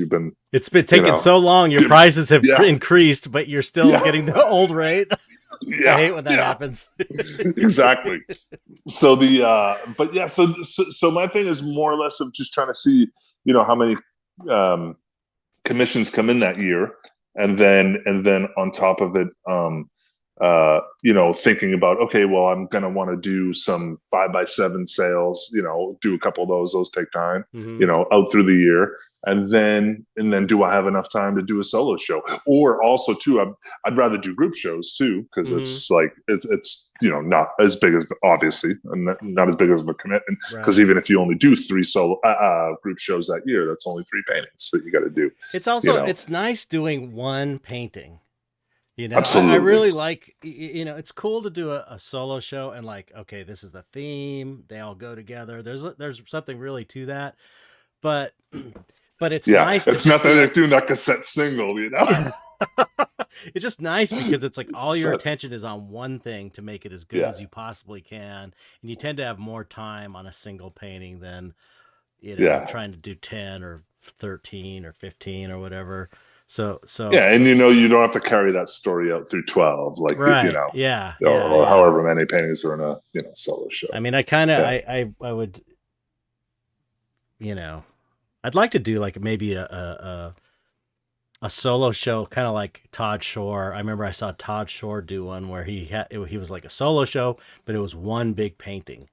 it's been taking so long. Your prices have increased, but you're still getting the old rate. I hate when that happens. Exactly. So so my thing is more or less of just trying to see, how many commissions come in that year, and then on top of it, thinking about, okay, well, I'm going to want to do some 5x7 sales, do a couple of those take time, out through the year. And then do I have enough time to do a solo show? Or also too, I'd rather do group shows too, because it's like, it's not as big as, obviously, not as big of a commitment, because even if you only do 3 solo group shows that year, that's only 3 paintings that you got to do. It's also, it's nice doing one painting. Absolutely. I really like, it's cool to do a solo show and like, okay, this is the theme. They all go together. There's something really to that, but it's nice. It's nothing like doing that cassette single, it's just nice because it's like all your So, attention is on one thing to make it as good yeah, as you possibly can. And you tend to have more time on a single painting than, yeah, trying to do 10 or 13 or 15 or whatever. So yeah. And you don't have to carry that story out through 12, like right. Yeah. Yeah. or Yeah. however many paintings are in a solo show. I mean, I kind of, Yeah. I would, I'd like to do like maybe a solo show, kind of like Todd Shore. I remember I saw Todd Shore do one where he was like a solo show, but it was one big painting.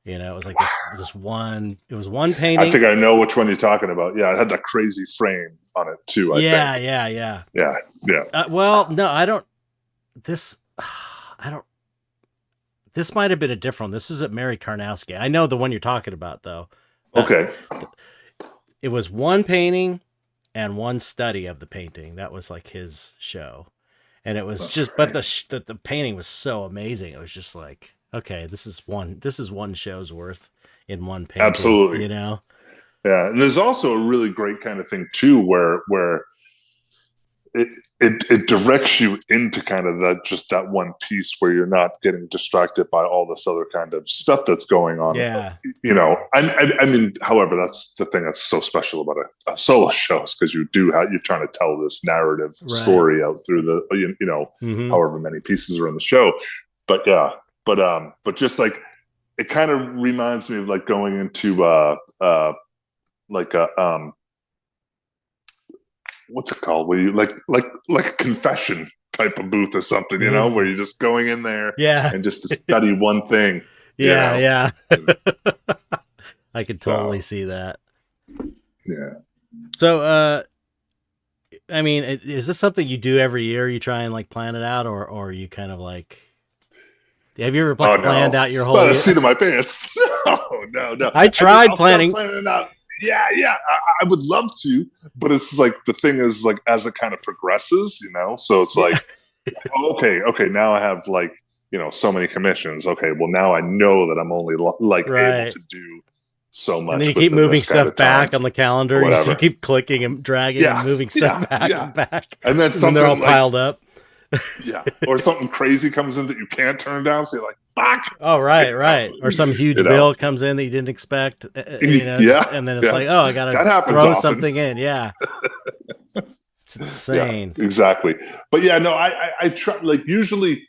It was like this one. It was one I painting. think I know which one you're talking about. Yeah, it had that crazy frame on it too. I Yeah, think. yeah, yeah. Yeah. Well, no, I don't. This, I don't. This might have been a different one. This is at Mary Karnowski. I know the one you're talking about, though. Okay. It was one painting and one study of the painting. That was like his show, and it was That's just. right. But the painting was so amazing. It was just like, okay, this is one show's worth in one painting. Absolutely. Yeah, and there's also a really great kind of thing too, where it directs you into kind of that one piece where you're not getting distracted by all this other kind of stuff that's going on. Yeah. I mean, however, that's the thing that's so special about a solo show, is because you're trying to tell this narrative story out through the however many pieces are in the show. But yeah, but just like, it kind of reminds me of like going into like a what's it called? Where you like a confession type of booth or something, where you're just going in there, and just to study one thing. Yeah. I could totally see that. Yeah. So, I mean, is this something you do every year? You try and like plan it out, or you kind of like? Have you ever planned out your whole? By the seat of my pants. No. I tried planning. Planning it out. Yeah. I would love to, but it's like, the thing is, like, as it kind of progresses, so it's like, okay, now I have like, so many commissions. Okay, well, now I know that I'm only able to do so much. And then you keep moving stuff back on the calendar. You just keep clicking and dragging and moving stuff back and back. And then they're all piled up. Yeah. Or something crazy comes in that you can't turn down. So you're like, fuck. Oh, right. Or some huge bill comes in that you didn't expect. And then it's like, oh, I got to throw something in. Yeah. It's insane. Yeah, exactly. But yeah, no, I try, like, usually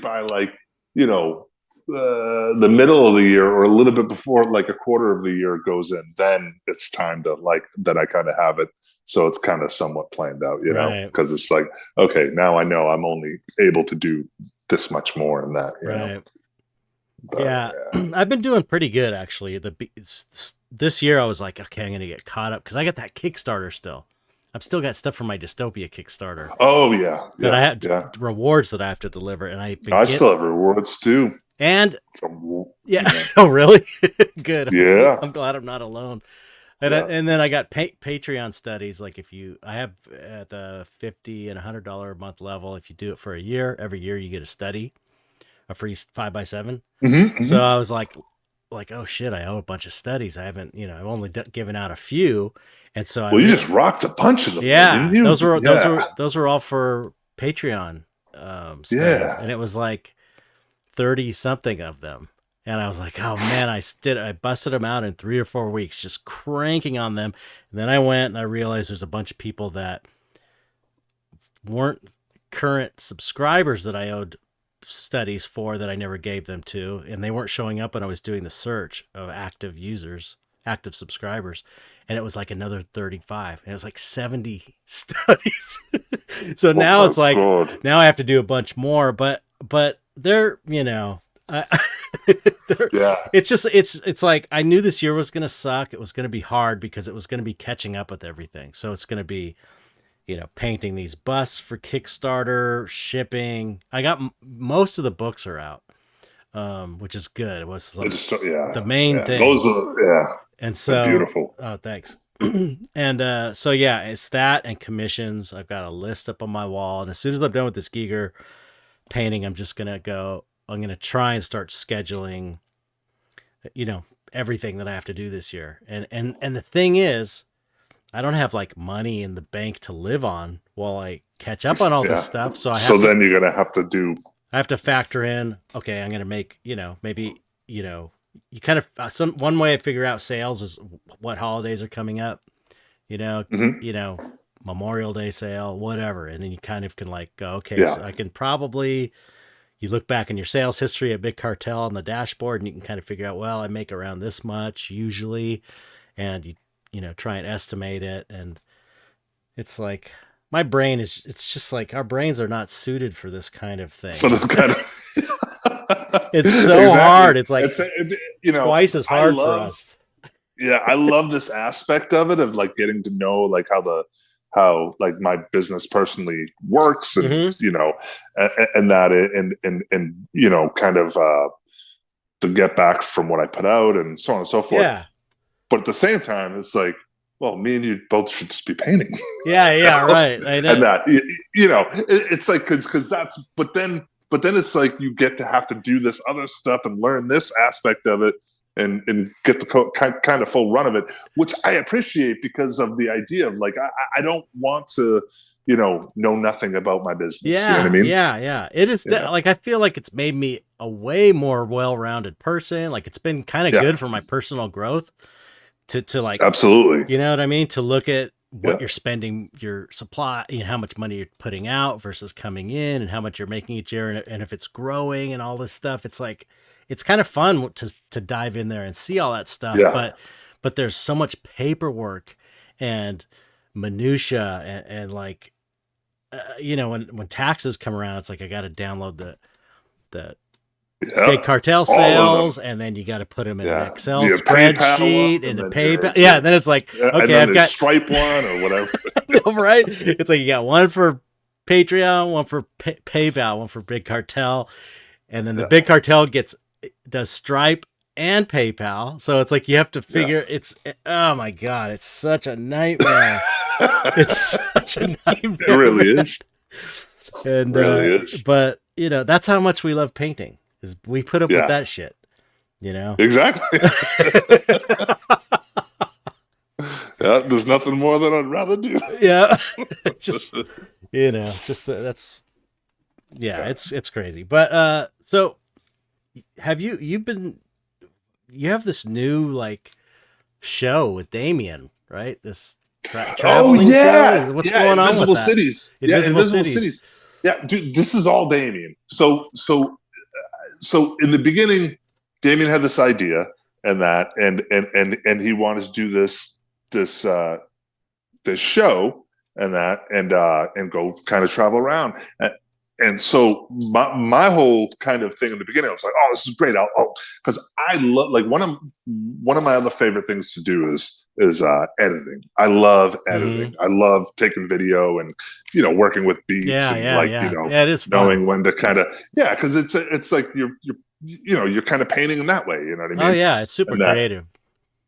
by like, the middle of the year, or a little bit before, like a quarter of the year goes in, then it's time to like, that I kind of have it. So it's kind of somewhat planned out, because it's like, okay, now I know I'm only able to do this much more in that. Right. But, yeah. I've been doing pretty good, actually. This year I was like, okay, I'm going to get caught up because I got that Kickstarter still. I've still got stuff from my Dystopia Kickstarter. Oh, yeah. That I had rewards that I have to deliver. And I still have rewards too. And oh, really? Good. Yeah. I'm glad I'm not alone. And then I got Patreon studies. Like, I have at the $50 and $100 a month level. If you do it for a year, every year you get a study, a free 5x7. So I was like, oh shit, I owe a bunch of studies. I haven't, I've only given out a few. And so you just rocked a bunch of them. Yeah, didn't you? Those were all for Patreon studies, and it was like 30 something of them. And I was like, oh man, I busted them out in 3 or 4 weeks, just cranking on them. And then I went and I realized there's a bunch of people that weren't current subscribers that I owed studies for, that I never gave them to. And they weren't showing up when I was doing the search of active subscribers. And it was like another 35, and it was like 70 studies. So now it's like, now I have to do a bunch more, but they're, it's just, it's like, I knew this year was going to suck. It was going to be hard because it was going to be catching up with everything. So it's going to be, painting these busts for Kickstarter, shipping. I got most of the books are out, which is good. It was like the main thing. Those are, and so beautiful. Oh, thanks. And so yeah, it's that and commissions. I've got a list up on my wall, and as soon as I'm done with this Giger painting, I'm gonna try and start scheduling, everything that I have to do this year. And the thing is, I don't have like money in the bank to live on while I catch up on all this Yeah. stuff. So So then you're gonna have to do. I have to factor in, okay, I'm going to make, maybe, you kind of, one way I figure out sales is what holidays are coming up, you know, Mhm. you know, Memorial Day sale, whatever. And then you kind of can like go, okay, Yeah. so I can probably, you look back in your sales history at Big Cartel on the dashboard and you can kind of figure out, well, I make around this much usually. And try and estimate it. And it's like, my brain is, it's just like our brains are not suited for this kind of thing. For the kind of. It's so Exactly. hard. It's like twice as I hard for love. us. Yeah, I love this aspect of it, of like getting to know like how like my business personally works, and and that and kind of to get back from what I put out and so on and so forth. Yeah. But at the same time, it's like, well, me and you both should just be painting. Yeah, right. I know. And that it's like because that's but then it's like you get to have to do this other stuff and learn this aspect of it and get the kind of full run of it, which I appreciate because of the idea of like I don't want to know nothing about my business. Yeah, you know what I mean? Yeah. It is like I feel like it's made me a way more well-rounded person. Like it's been kind of good for my personal growth to like absolutely. You know what I mean? To look at what you're spending, your supply, how much money you're putting out versus coming in, and how much you're making each year, and if it's growing and all this stuff. It's like it's kind of fun to dive in there and see all that stuff. Yeah. But there's so much paperwork and minutia and like when taxes come around, it's like I got to download the Big Cartel sales, and then you got to put them in an Excel spreadsheet and a PayPal. Yeah, then it's like, okay, I've got Stripe one or whatever. Right? It's like you got one for Patreon, one for PayPal, one for Big Cartel, and then the Big Cartel does Stripe and PayPal. So it's like you have to figure. It's oh my god, it's such a nightmare. It's such a nightmare. It really is. And really is. But that's how much we love painting. Is we put up with that shit, Exactly. There's nothing more that I'd rather do. Yeah, just that's it's crazy. But so have you have this new like show with Damien, right? This traveling show. What's going on with that? Cities. Invisible Cities. Yeah, dude, this is all Damien. So in the beginning, Damien had this idea and that, and he wanted to do this show and that, and go kind of travel around. And so my whole kind of thing in the beginning, I was like, oh, this is great. Because I love, like, one of my other favorite things to do is editing. I love editing. I love taking video and working with beats it is fun. knowing when to kind of because it's like you're kind of painting in that way. You know what I mean? Oh yeah, it's super creative.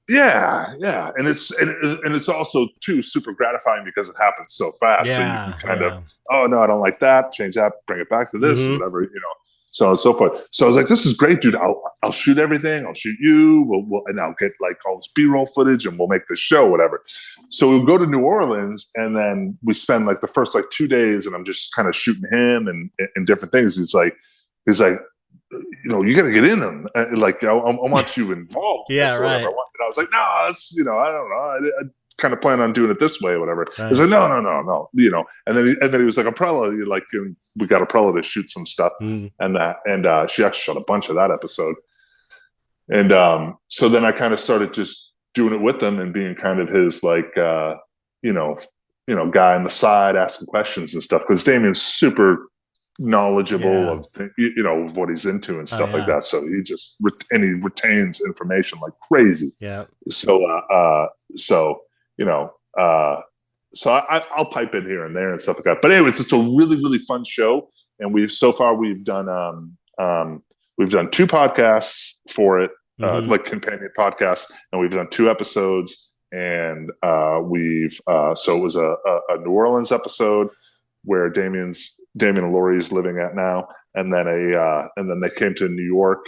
Yeah, and it's also too super gratifying because it happens so fast. So you can kind of, oh no, I don't like that. Change that, bring it back to this, whatever, so on and so forth. So I was like, this is great, dude. I'll shoot everything. I'll shoot you. And I'll get like all this B-roll footage, and we'll make this show, whatever. So we'll go to New Orleans, and then we spend like the first like 2 days, and I'm just kind of shooting him and different things. He's like. You got to get in them. Like, I want you involved. Yeah, right. And I was like, no, that's, I don't know. I kind of plan on doing it this way, or whatever. Right. He's like, no. And then he was like, Umbrella, like, we got Umbrella to shoot some stuff and that. And she actually shot a bunch of that episode. And so then I kind of started just doing it with him and being kind of his, like, guy on the side asking questions and stuff. Because Damien's super knowledgeable of what he's into and stuff like that. So he just he retains information like crazy. Yeah. So I'll pipe in here and there and stuff like that. But anyways, it's a really, really fun show, and we've done 2 podcasts for it, like companion podcasts, and we've done 2 episodes, and so it was a New Orleans episode where Damien and Lori is living at now, and then they came to New York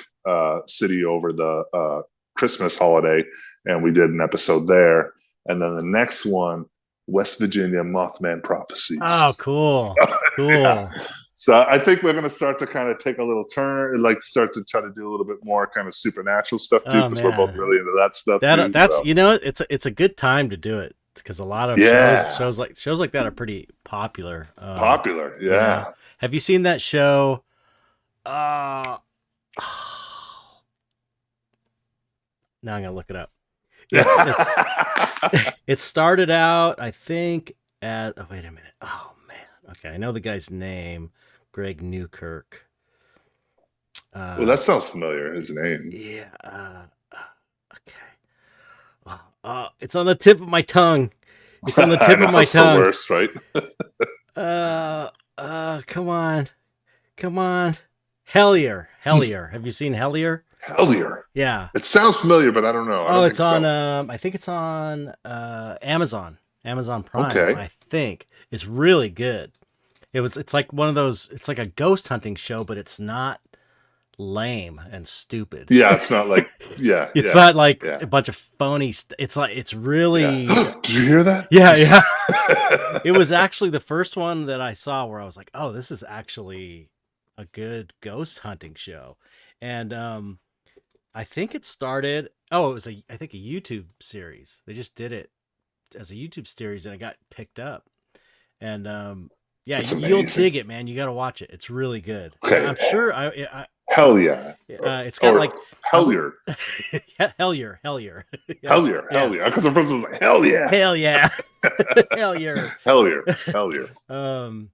City over the Christmas holiday, and we did an episode there. and then the next one, West Virginia Mothman Prophecies. Oh, cool. Cool. Yeah. So I think we're going to start to kind of take a little turn, like start to try to do a little bit more kind of supernatural stuff too, because we're both really into that stuff too. That's so. You know, it's a good time to do it because a lot of shows like that are pretty popular. Popular, yeah. You know? Have you seen that show? Now I'm gonna look it up. It started out, I think, at. Oh, wait a minute. Oh man. Okay, I know the guy's name, Greg Newkirk. Well, that sounds familiar. His name. Yeah. Okay. It's on the tip of my tongue. It's on the tip of my tongue. The worst, right? Come on. Hellier. Have you seen Hellier? Hellier. Yeah. It sounds familiar, but I don't know. It's on. I think it's on Amazon Prime. Okay. I think it's really good. It's like one of those. It's like a ghost hunting show, but it's not lame and stupid. Yeah, it's not like it's not like a bunch of phony. It's really. Did you hear that? Yeah. It was actually the first one that I saw where I was like, oh, this is actually a good ghost hunting show, and I think it started. Oh, it was a YouTube series. They just did it as a YouTube series, and it got picked up. And you'll dig it, man. You got to watch it. It's really good. Okay. I'm sure. Hell yeah. It's got like Hellier. Hellier. Hellier. Because the first one was like, hell yeah. Hellier. Hellier.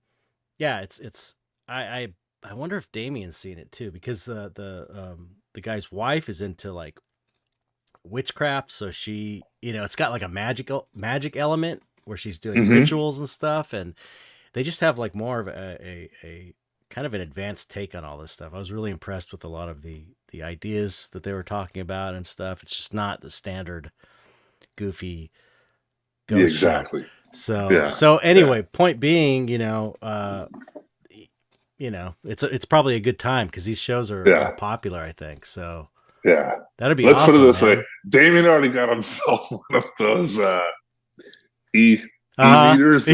Yeah. It's. I wonder if Damien's seen it too, because the guy's wife is into like witchcraft, so she, it's got like a magic element where she's doing rituals and stuff, and they just have like more of a kind of an advanced take on all this stuff. I was really impressed with a lot of the ideas that they were talking about and stuff. It's just not the standard goofy ghost exactly show. So anyway, point being, it's probably a good time because these shows are popular, I think. So that'd be Let's awesome, put it this man. way. Damien already got himself one of those e-meters. So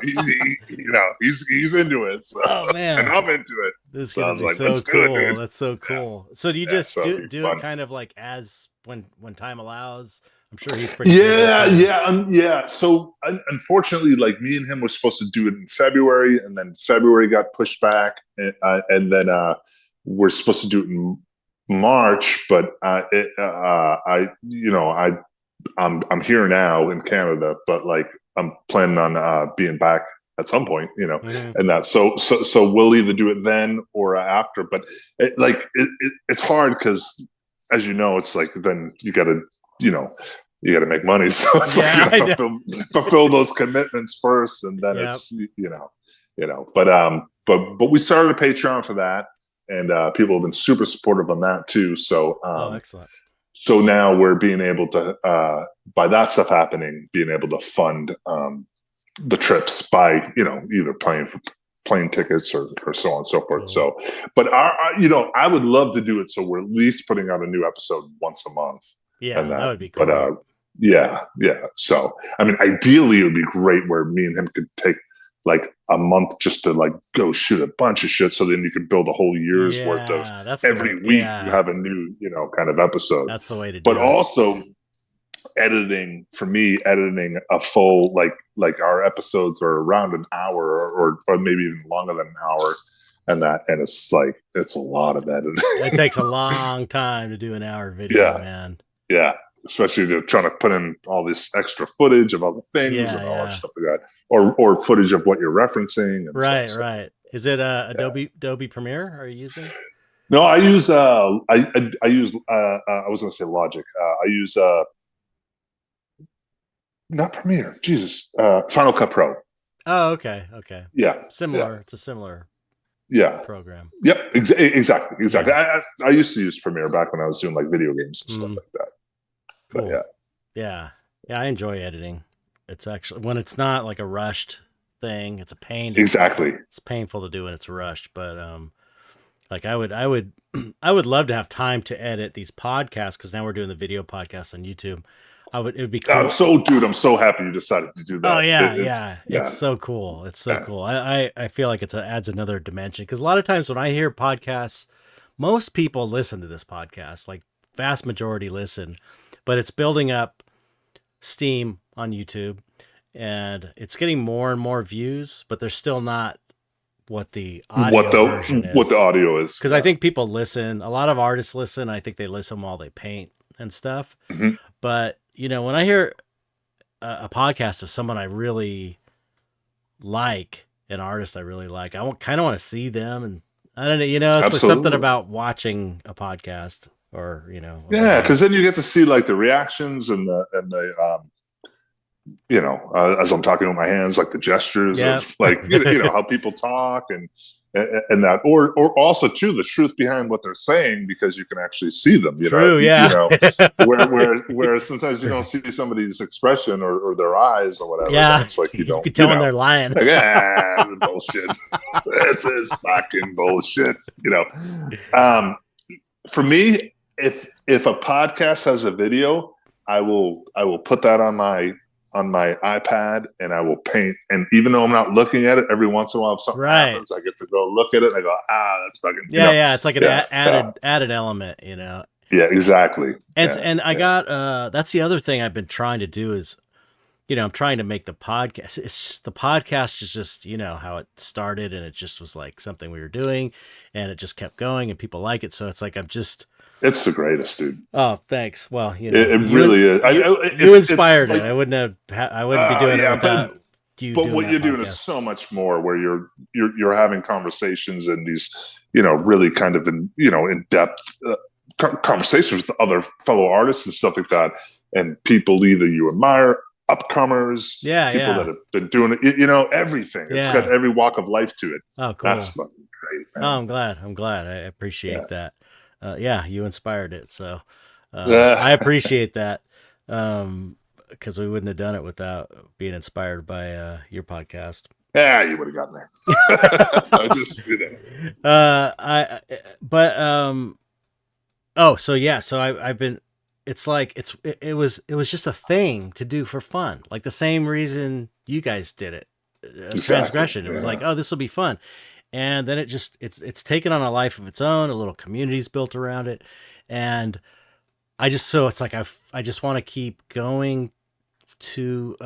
he's into it. So. Oh man, and I'm into it. This so is like, so cool. That's so cool. So do you just do it kind of like as when time allows? I'm sure he's pretty busy. So unfortunately, like me and him were supposed to do it in February, and then February got pushed back, and then we're supposed to do it in March. But I'm here now in Canada, but like I'm planning on being back at some point, and that. So we'll either do it then or after. But it's hard because, as you know, it's like then you got to. You got to make money, so it's like you have to fulfill those commitments first, and then it's But we started a Patreon for that, and people have been super supportive on that too. So excellent. So now we're being able to, by that stuff happening, being able to fund the trips by either paying for plane tickets or so on and so forth. Cool. So, but I would love to do it so we're at least putting out a new episode once a month. Yeah, that would be cool. But yeah. So, I mean, ideally, it would be great where me and him could take like a month just to like go shoot a bunch of shit, so then you could build a whole year's worth of every week. You have a new, kind of episode. That's the way to do it. But also, editing a full like our episodes are around an hour or maybe even longer than an hour. And it's like, it's a lot of editing. It takes a long time to do an hour video, man. Yeah. Especially trying to put in all this extra footage of other things and all that stuff like that. Or footage of what you're referencing. And right. Is it Adobe Premiere are you using? No, I use I use I was gonna say Logic. I use not Premiere, Jesus. Final Cut Pro. Oh, okay. Yeah. Similar. Yeah. It's a similar program. Yep, exactly. Yeah. I used to use Premiere back when I was doing like video games and stuff like that. Cool. But yeah, I enjoy editing. It's actually when it's not like a rushed thing. It's a pain. Exactly. It's painful to do when it's rushed, but Like I would I would love to have time to edit these podcasts, because now we're doing the video podcasts on YouTube. It would be cool. I'm so happy you decided to do that. Oh yeah. It's so cool. It's so cool. I feel like adds another dimension, because a lot of times when I hear podcasts, most people listen to this podcast, like vast majority listen, but it's building up steam on YouTube and it's getting more and more views, but they're still not what the audio version is. What the audio is. Because I think people listen, a lot of artists listen. I think they listen while they paint and stuff. Mm-hmm. But, when I hear a podcast of someone I really like, an artist I really like, I kind of want to see them. And I don't know, it's like something about watching a podcast or, Yeah, because then you get to see like the reactions and the as I'm talking with my hands, like the gestures of like, how people talk and that, or also too, the truth behind what they're saying, because you can actually see them, True, yeah. Where sometimes you don't see somebody's expression or their eyes or whatever. Yeah. It's like, you can tell when they're lying. Like, bullshit. This is fucking bullshit. For me, if a podcast has a video, I will put that on my iPad and I will paint. And even though I'm not looking at it, every once in a while, if something happens, I get to go look at it. And I go, that's fucking. It's like an added element, Yeah, exactly. And I got that's the other thing I've been trying to do is, I'm trying to make the podcast. The podcast is just, how it started, and it just was like something we were doing, and it just kept going, and people like it. So it's like it's the greatest, dude. Oh, thanks. Well, it really is. You inspired it. I wouldn't be doing it without you. But what you're doing is so much more, where you're having conversations and these, really kind of in depth conversations with other fellow artists and stuff like that, and people either you admire, upcomers, people that have been doing it, everything. It's got every walk of life to it. Oh, cool. That's fucking great, man. Oh, I'm glad. I appreciate that. You inspired it. So I appreciate that, because we wouldn't have done it without being inspired by your podcast. Yeah, you would have gotten there. I just so I've been. It's like it was just a thing to do for fun, like the same reason you guys did it. Transgression. It was like, oh, this will be fun. And then it's taken on a life of its own. A little community's built around it, and it's like I just want to keep going to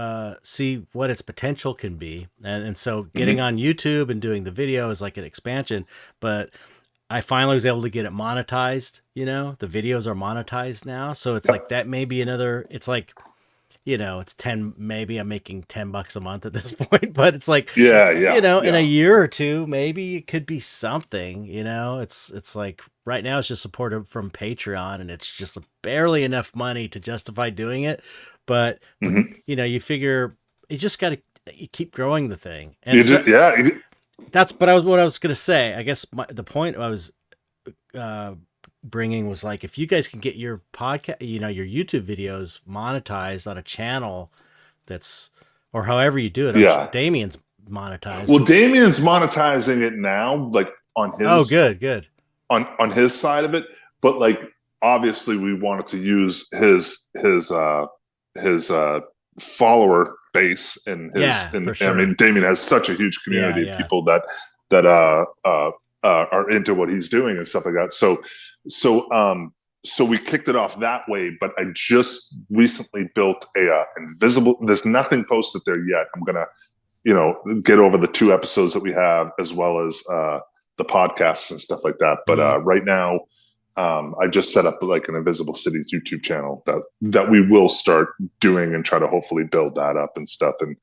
see what its potential can be, and so getting on YouTube and doing the video is like an expansion. But I finally was able to get it monetized. The videos are monetized now, so it's like that may be another. It's like, it's 10, maybe I'm making $10 a month at this point, but it's like, in a year or two, maybe it could be something, it's like right now it's just supported from Patreon, and it's just barely enough money to justify doing it. But, you figure you just got to keep growing the thing. And that's what I was going to say. I guess the point I was, bringing was like, if you guys can get your podcast, your YouTube videos monetized on a channel or however you do it. I'm sure Damien's monetized. Well, Damien's monetizing it now, like on his. Oh, good. On his side of it, but like obviously we wanted to use his follower base and his. For sure. I mean, Damien has such a huge community of people that are into what he's doing and stuff like that. So we kicked it off that way, but I just recently built a invisible. There's nothing posted there yet. I'm gonna, get over the 2 episodes that we have, as well as the podcasts and stuff like that. But right now, I just set up like an Invisible Cities YouTube channel that we will start doing and try to hopefully build that up and stuff. And,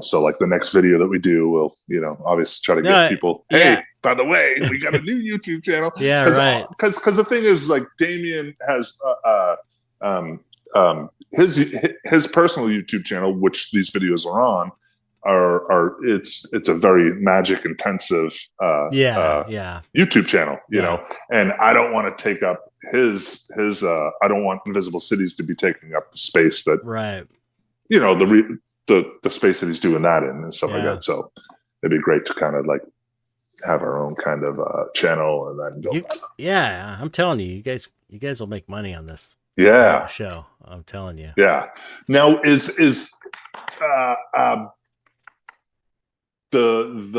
so like the next video that we do, we'll, obviously try to get people, hey, by the way, we got a new YouTube channel. Right. Cause the thing is, like, Damien has, his personal YouTube channel, which these videos are on, it's a very magic intensive YouTube channel, know, and I don't want to take up his I don't want Invisible Cities to be taking up the space that the space that he's doing that in and stuff like that. So it'd be great to kind of like have our own kind of channel and then go. Yeah, I'm telling you, you guys will make money on this. Yeah, show. I'm telling you. Yeah. Now is the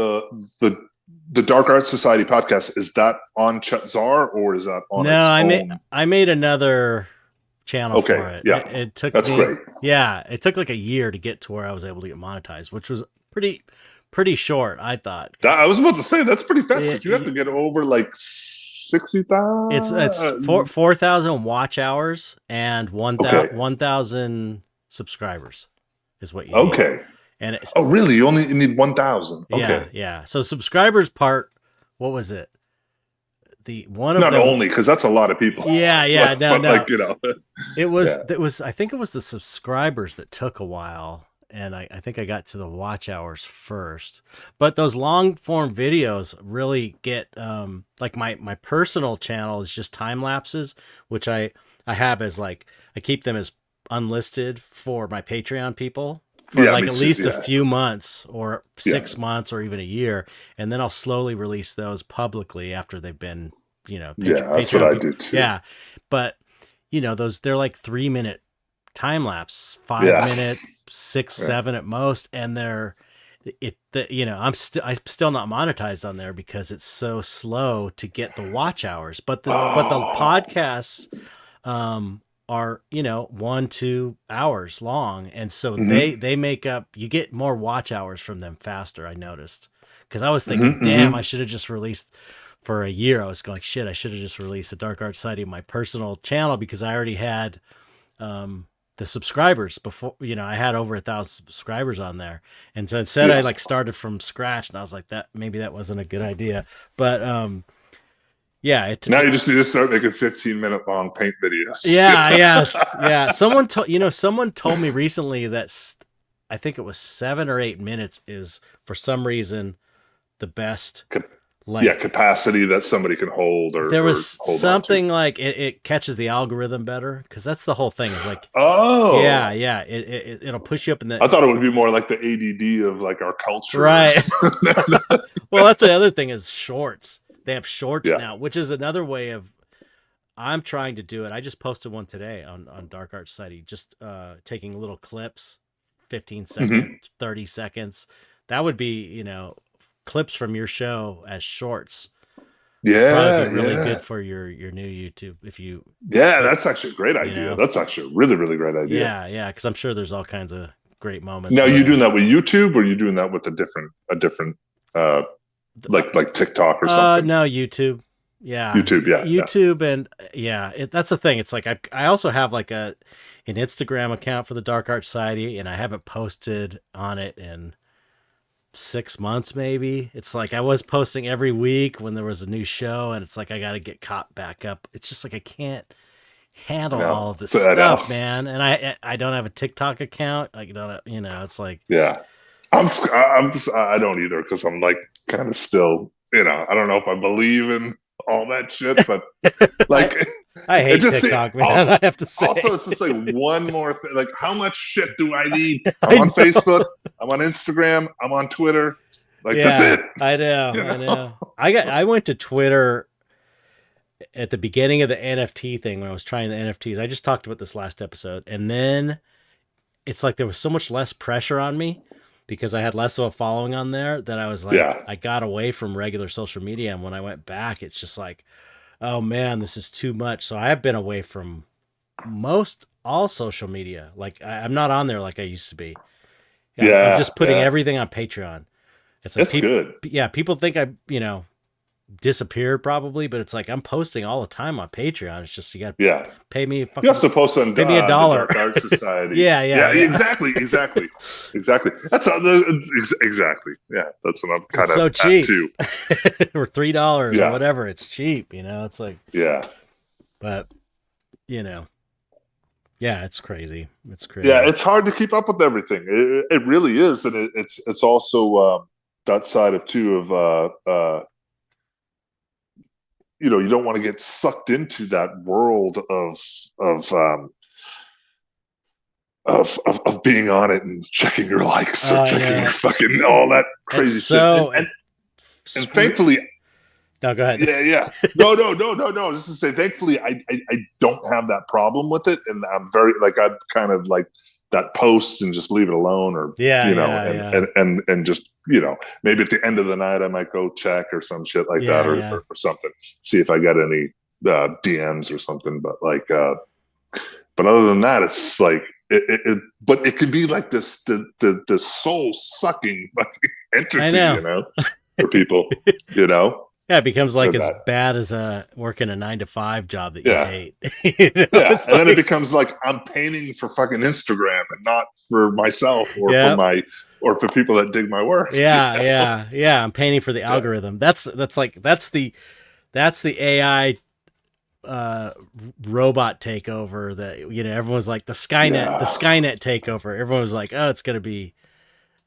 Dark Arts Society podcast, is that on Chet Zar or is that on its own? I made another channel for it. Yeah, it took that's great. Yeah, it took like a year to get to where I was able to get monetized, which was pretty short, I thought. I was about to say that's pretty fast, but you have to get over like 60,000. It's 4,000 watch hours and 1,000 subscribers is what you need. Okay. And really? You only need 1,000. Okay. Yeah. So subscribers part, what was it? Not only because that's a lot of people. Yeah. No. Like, it was. I think it was the subscribers that took a while, and I think I got to the watch hours first. But those long form videos really get like my personal channel is just time lapses, which I have as like I keep them as unlisted for my Patreon people. For like at least a few months or 6 months or even a year. And then I'll slowly release those publicly after they've been, that's what I do too. Yeah. But, they're like 3-minute time lapse, 5-minute, 6, 7 at most. And I'm still not monetized on there because it's so slow to get the watch hours. But the podcasts, are 1-2 hours long, and so they make up. You get more watch hours from them faster. I noticed because I was thinking, damn, I should have just released for a year. I was going, shit, I should have just released the Dark Arts Society on my personal channel because I already had the subscribers before. I had over 1,000 subscribers on there, and so instead I like started from scratch, and I was like, that wasn't a good idea, but now you just need to start making 15-minute long paint videos. Yeah. Someone told me recently that I think it was 7 or 8 minutes is for some reason the best capacity that somebody can hold. Or there was hold something like it catches the algorithm better because that's the whole thing. Is like it'll push you up in the. I thought it would be more like the ADD of like our culture, right? Well, that's the other thing is shorts. They have shorts now, which is another way of. I'm trying to do it. I just posted one today on Dark Arts Society, just taking little clips, 15 seconds, 30 seconds. That would be, clips from your show as shorts. Probably be really good for your new YouTube if you. Yeah, that's actually a great idea. That's actually a really, really great idea. Yeah, because I'm sure there's all kinds of great moments. Now, you doing that with YouTube, or are you doing that with a different like TikTok or something? No, YouTube. Yeah, YouTube, and that's the thing. It's like I also have like an Instagram account for the Dark Arts Society, and I haven't posted on it in 6 months maybe. It's like I was posting every week when there was a new show, and it's like I got to get caught back up. It's just like I can't handle all of this stuff, man. And I don't have a TikTok account. I don't, it's like I don't either because I'm like kind of still, I don't know if I believe in all that shit, but like I hate TikTok, man. Also, I have to say. Also, it's just like one more thing. Like, how much shit do I need? I'm on Facebook. I'm on Instagram. I'm on Twitter. Like, that's it. I know. I went to Twitter at the beginning of the NFT thing when I was trying the NFTs. I just talked about this last episode, and then it's like there was so much less pressure on me because I had less of a following on there that I was like, I got away from regular social media. And when I went back, it's just like, oh man, this is too much. So I have been away from all social media. Like I'm not on there like I used to be. I'm just putting everything on Patreon. It's like, that's good. Yeah. People think I, disappeared probably, but it's like I'm posting all the time on Patreon. It's just you got to pay me. You also post on pay me $1. Dark Arts Society. Yeah. Exactly. That's exactly. Yeah, that's what I'm kind of so cheap too. or $3 or whatever. It's cheap. It's like but it's crazy. It's crazy. Yeah, it's hard to keep up with everything. It really is, and it's also that side of too of. You don't want to get sucked into that world of being on it and checking your likes or checking your fucking all that crazy shit. And thankfully, no, go ahead. Yeah. No. Just to say, thankfully, I don't have that problem with it, and I'm very like I'm kind of like that post and just leave it alone, or and just maybe at the end of the night I might go check or some shit like that, or something, see if I get any DMs or something. But like, but other than that, it's like but it could be like this the soul sucking fucking entity, for people, Yeah, it becomes like as bad as working a 9-to-5 job that you hate. And then it becomes like I'm painting for fucking Instagram and not for myself or for people that dig my work. I'm painting for the algorithm. That's the AI robot takeover that everyone's like the Skynet takeover. Everyone was like, oh, it's gonna be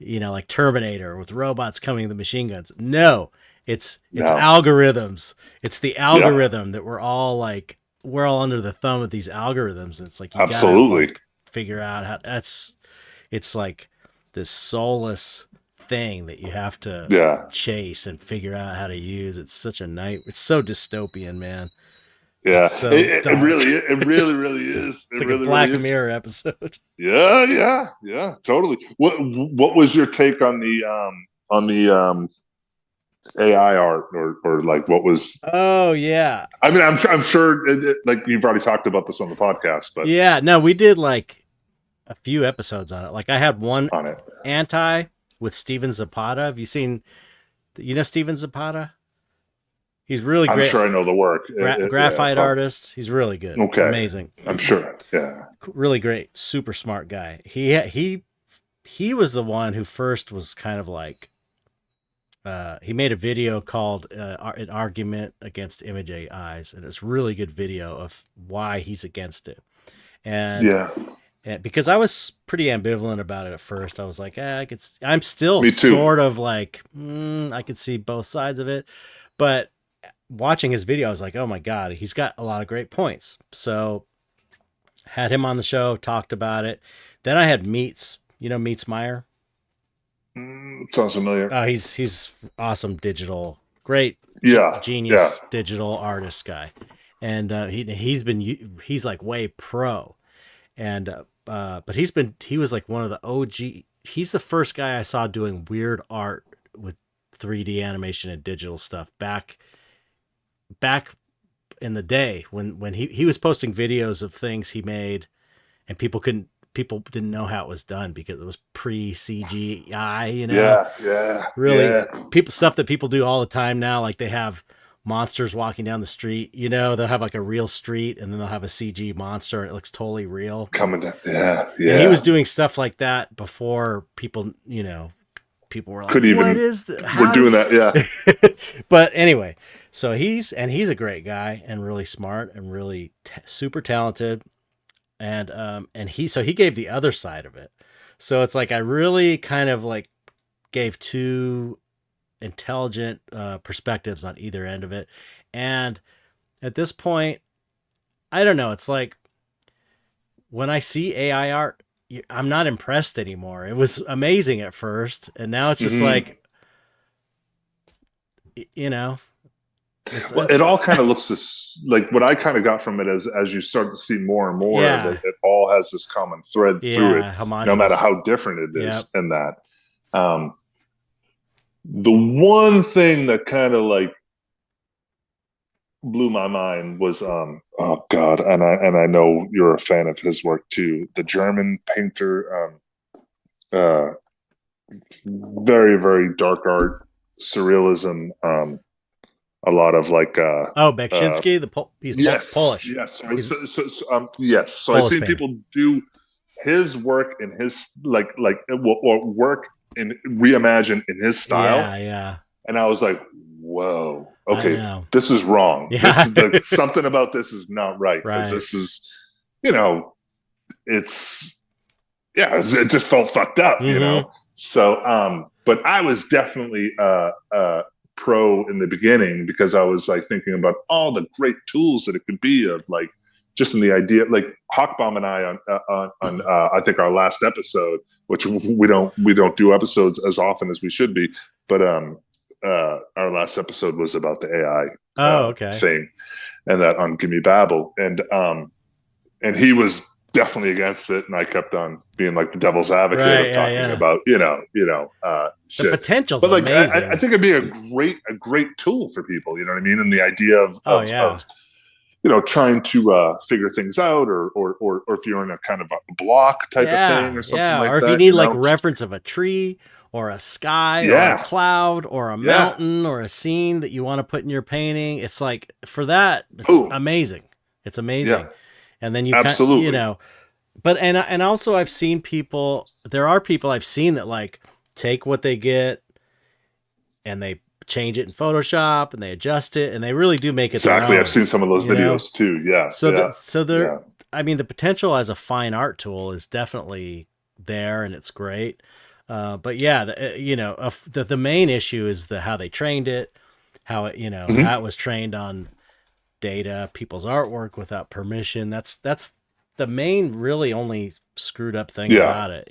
like Terminator with robots coming with machine guns. No. It's algorithms. It's the algorithm that we're all under the thumb of these algorithms. And it's like, you gotta figure out how it's like this soulless thing that you have to chase and figure out how to use. It's such a it's so dystopian, man. Yeah. So it really is. It's like a Black Mirror episode. Yeah, totally. What was your take on the AI art, or like what was? Oh yeah. I mean, I'm sure like you've already talked about this on the podcast, but no, we did like a few episodes on it. Like I had one on it, anti with Steven Zapata. Have you seen? Steven Zapata? He's really great. I'm sure I know the work. Graphite artist. He's really good. Okay, amazing. I'm sure. Yeah, really great, super smart guy. He was the one who first was kind of like. He made a video called An Argument Against Image AIs, and it's a really good video of why he's against it. And because I was pretty ambivalent about it at first. I was like, I'm still sort of like, I could see both sides of it. But watching his video, I was like, oh my God, he's got a lot of great points. So had him on the show, talked about it. Then I had Meets Meyer. Sounds familiar. He's awesome digital, great, genius digital artist guy, and he's like way pro, and but he was like one of the OG. He's the first guy I saw doing weird art with 3D animation and digital stuff back in the day when he was posting videos of things he made, and people didn't know how it was done because it was pre-CGI, really stuff that people do all the time now. Like they have monsters walking down the street, they'll have like a real street and then they'll have a CG monster and it looks totally real coming down. And he was doing stuff like that before people were like, what is this? We're doing that. But anyway, so he's a great guy and really smart and really super talented. And he gave the other side of it. So it's like I really kind of like gave two intelligent perspectives on either end of it. And at this point, I don't know. It's like when I see AI art, I'm not impressed anymore. It was amazing at first, and now it's just like, it all kind of looks like what I kind of got from it as you start to see more and more that it all has this common thread through it, no matter how different it is. And that the one thing that kind of like blew my mind was oh God, and I know you're a fan of his work too, the German painter, very, very dark art, surrealism, a lot of like Beksinski, he's Polish. Yes. So I've seen people do his work in his or work and reimagine in his style. Yeah. And I was like, whoa, okay, this is wrong. This is something about this is not right. Because this is, it just felt fucked up, So, but I was definitely pro in the beginning because I was like thinking about all the great tools that it could be of like just in the idea, like Hawkbomb and I on I think our last episode, which we don't do episodes as often as we should be, but our last episode was about the AI okay. thing, and that on Gimme Babble, and he was definitely against it, and I kept on being like the devil's advocate of talking about shit. The potential's but like amazing. I think it'd be a great tool for people, you know what I mean, and the idea of trying to figure things out, or if you're in a kind of a block type of thing or something like that. Or if you need like reference of a tree or a sky or a cloud or a mountain or a scene that you want to put in your painting, it's like, for that, it's amazing. It's amazing. Yeah. And then you absolutely, but and also I've seen people. There are people I've seen that like take what they get and they change it in Photoshop and they adjust it and they really do make it exactly. I've seen some of those videos too. Yeah. So I mean, the potential as a fine art tool is definitely there, and it's great. But the main issue is how they trained it, how it how it was trained on data, people's artwork without permission. That's the main, really only screwed up thing about it.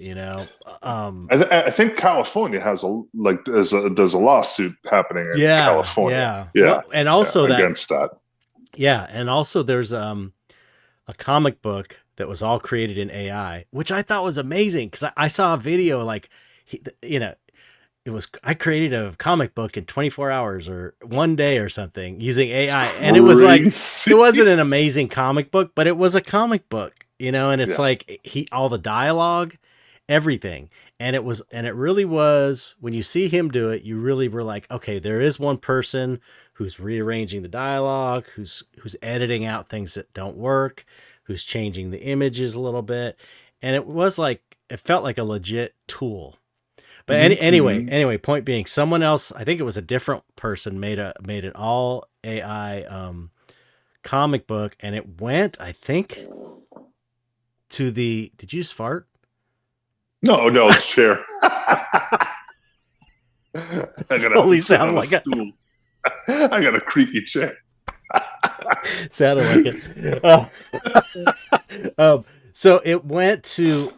I think California has there's a lawsuit happening in California. Well, and also against that. Yeah, and also there's a comic book that was all created in AI, which I thought was amazing, because I saw a video like I created a comic book in 24 hours or one day or something using AI. And it was like, it wasn't an amazing comic book, but it was a comic book, and it's like all the dialogue, everything. And it really was, when you see him do it, you really were like, okay, there is one person who's rearranging the dialogue, who's editing out things that don't work, who's changing the images a little bit. And it felt like a legit tool. But anyway, point being, someone else, I think it was a different person, made an all AI comic book, and it went, I think, to the. Did you just fart? No, it's chair. I Totally sound like stool. I got a creaky chair. Sounded like it. So it went to.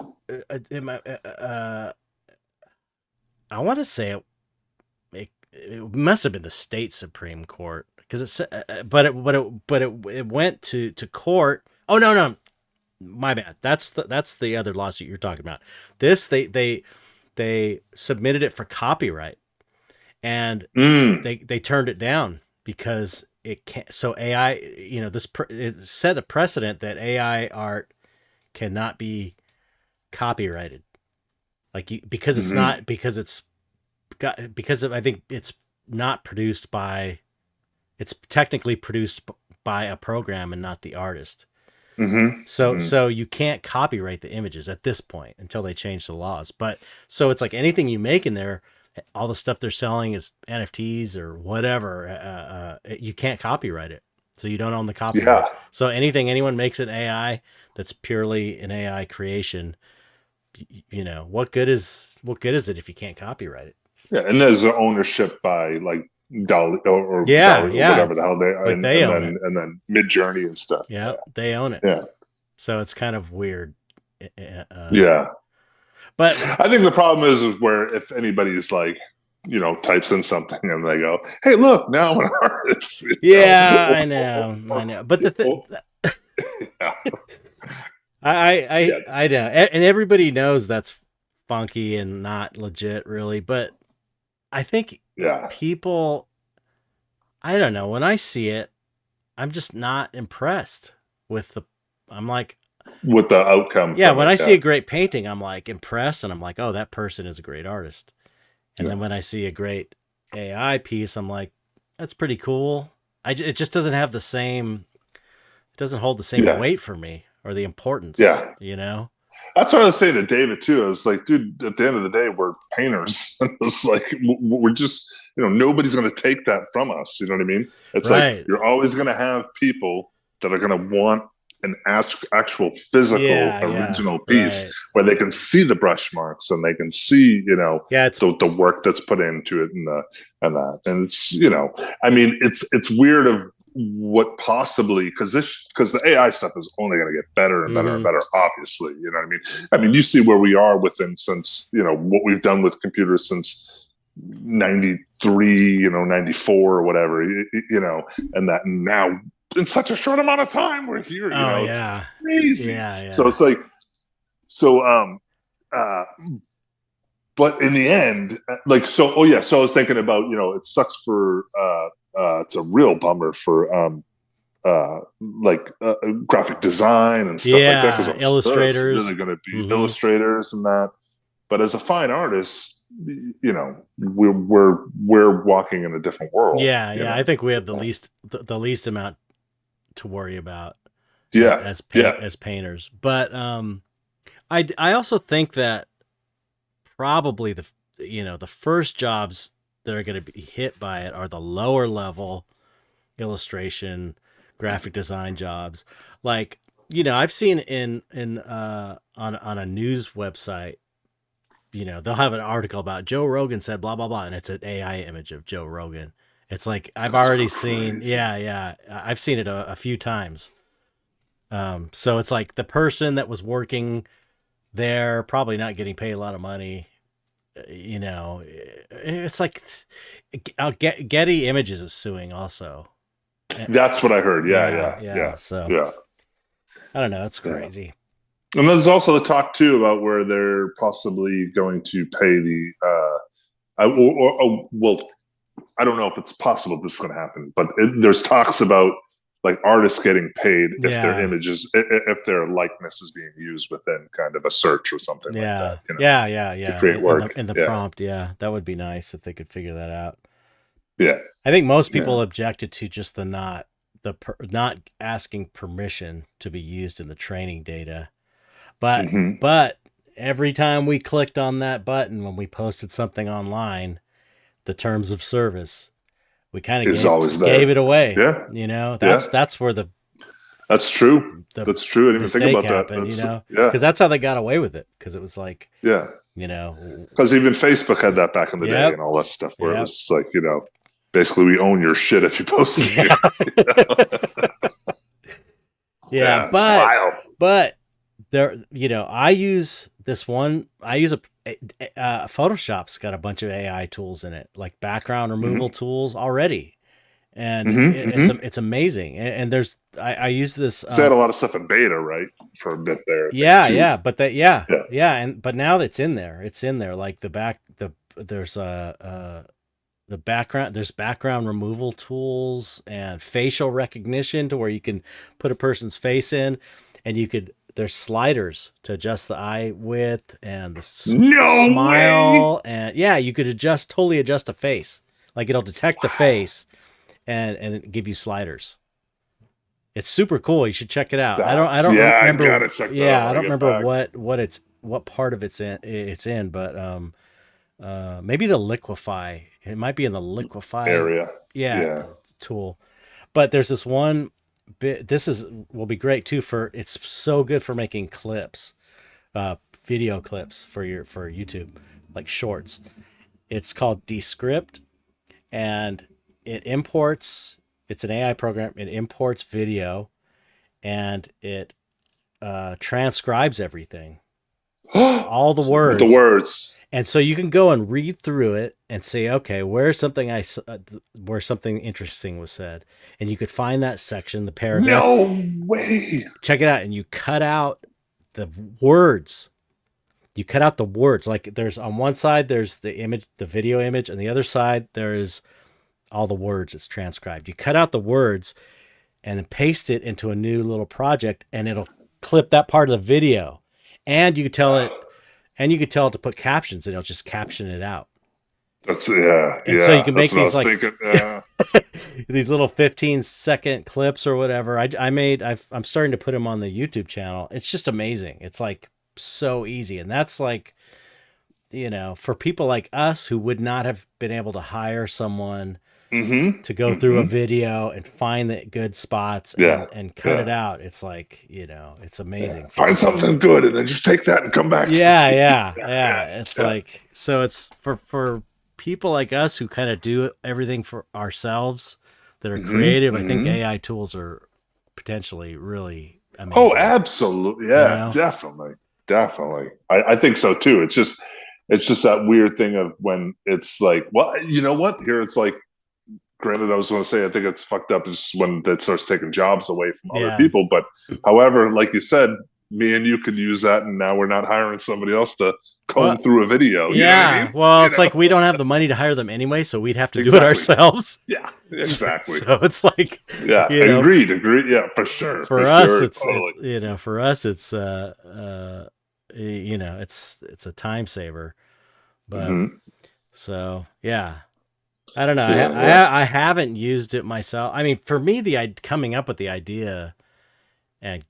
I want to say it must have been the state Supreme Court, because it went to court. Oh no, my bad. That's the other lawsuit you're talking about. This they submitted it for copyright, and they turned it down because it can't. So AI, it set a precedent that AI art cannot be copyrighted. Because it's not, because I think it's not produced by, it's technically produced by a program and not the artist. So you can't copyright the images at this point until they change the laws. But so it's like anything you make in there, all the stuff they're selling is NFTs or whatever. You can't copyright it, so you don't own the copyright. Yeah. So anything anyone makes in AI that's purely an AI creation, what good is it if you can't copyright it? Yeah, and there's the ownership by like Dolly or whatever the hell they own it. And then Midjourney and stuff. Yeah, they own it. Yeah, so it's kind of weird. But I think the problem is where if anybody's like, types in something and they go, "Hey, look, now I'm an artist." I know. But the thing. I know, and everybody knows that's funky and not legit, really. But I think people, I don't know, when I see it, I'm just not impressed with the outcome. Yeah, when I see a great painting, I'm like impressed, and I'm like, oh, that person is a great artist. And then when I see a great AI piece, I'm like, that's pretty cool. It just doesn't have the same. It doesn't hold the same weight for me. Or the importance, That's what I was saying to David too. I was like, dude, at the end of the day, we're painters. It's like we're just, nobody's going to take that from us. You know what I mean? It's like you're always going to have people that are going to want an actual physical original piece where they can see the brush marks and they can see, the work that's put into it and that. And it's, I mean, it's weird of what possibly, because the AI stuff is only going to get better and better and better, obviously. You know what I mean? I mean, you see where we are since what we've done with computers since 93, 94 or whatever, and that now in such a short amount of time we're here, it's crazy. Yeah. So it's like, but in the end, so I was thinking about, it sucks for, it's a real bummer for, graphic design and stuff like that, because illustrators really going to be illustrators and that. But as a fine artist, we're walking in a different world. Yeah. I think we have the least amount to worry about. As painters, but I also think that probably the first jobs that are going to be hit by it are the lower level illustration, graphic design jobs. Like, I've seen on a news website, they'll have an article about Joe Rogan said blah blah blah, and it's an AI image of Joe Rogan. It's like I've already seen, I've seen it a few times. So it's like the person that was working there probably not getting paid a lot of money. It's like Getty Images is suing also. That's what I heard. Yeah. So I don't know. It's crazy. And there's also the talk too about where they're possibly going to pay the, well, I don't know if it's possible this is going to happen, but there's talks about like artists getting paid if their images, if their likeness is being used within kind of a search or something like that. To create work in the prompt. Yeah, that would be nice if they could figure that out. Yeah, I think most people objected to just the not asking permission to be used in the training data, but every time we clicked on that button when we posted something online, the terms of service, we kind of gave it away. Yeah. That's where that's true. That's true. I didn't even think about happened, that. Because that's how they got away with it. Because it was like, because even Facebook had that back in the day and all that stuff, where it was like, basically we own your shit if you post it. But there, I use this one. I use Photoshop's got a bunch of AI tools in it, like background removal tools already, and it's amazing. And there's I use this. They had a lot of stuff in beta, right, for a bit there. But now it's in there. It's in there. Like there's background removal tools and facial recognition to where you can put a person's face in, and there's sliders to adjust the eye width and the smile. And you could totally adjust a face. Like it'll detect the face and give you sliders. It's super cool. You should check it out. I don't remember. I gotta check that out. I don't remember what part of it's in, but maybe the liquefy. It might be in the liquefy area. Tool. But there's this one bit. Will be great too it's so good for making clips, video clips for YouTube, like shorts. It's called Descript, and it imports. It's an AI program. It imports video, and it transcribes everything, all the words. The words. And so you can go and read through it and say, okay, where something interesting was said, and you could find that section, the paragraph. No way! Check it out, and you cut out the words. You cut out the words. Like there's on one side there's the image, the video image, and the other side there's all the words. It's transcribed. You cut out the words, and then paste it into a new little project, and it'll clip that part of the video, and you could tell it. And you could tell it to put captions, and it'll just caption it out. And so you can make these these little 15-second clips or whatever. I'm starting to put them on the YouTube channel. It's just amazing. It's like so easy, and that's like, for people like us who would not have been able to hire someone to go through a video and find the good spots and cut it out. It's like, it's amazing. Find something good and then just take that and come back. It's like, so it's for people like us who kind of do everything for ourselves that are creative. I think AI tools are potentially really amazing. Oh, absolutely. Yeah, definitely. I think so too. It's just, it's just that weird thing of when it's like, well, you know what? Here it's like, granted, I was going to say, I think it's fucked up is when it starts taking jobs away from other people. But however, like you said, me and you could use that, and now we're not hiring somebody else to comb through a video. You know what I mean? Well, it's like we don't have the money to hire them anyway, so we'd have to do it ourselves. Yeah, exactly. So it's like, agreed. Yeah, for sure. For us, it's for us, it's it's a time saver. But so yeah. I don't know. I haven't used it myself. I mean, for me, coming up with the idea and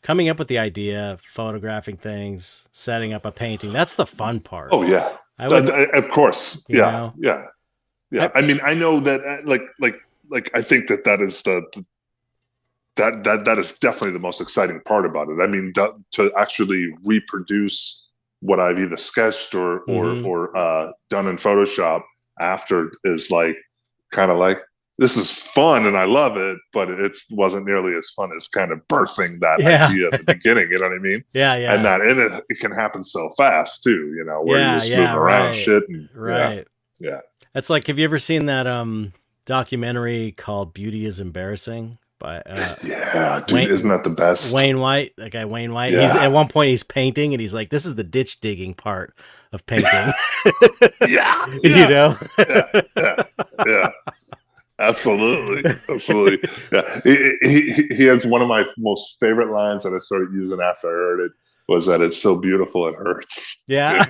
coming up with the idea, photographing things, setting up a painting, that's the fun part. Oh, yeah. Of course. Yeah. I mean, I know that like I think that is that is definitely the most exciting part about it. I mean, to actually reproduce what I've either sketched or done in Photoshop after is like kind of like, this is fun and I love it, but it wasn't nearly as fun as kind of birthing that idea at the beginning. You know what I mean? Yeah. And it can happen so fast too, where you're just moving around shit. And, Yeah. That's like, have you ever seen that documentary called Beauty is Embarrassing? By dude, isn't that the best? Wayne White, that guy Wayne White. Yeah. He's at one point he's painting and he's like, "This is the ditch digging part of painting." Yeah. Absolutely. Yeah, he has one of my most favorite lines that I started using after I heard it was that it's so beautiful it hurts. Yeah.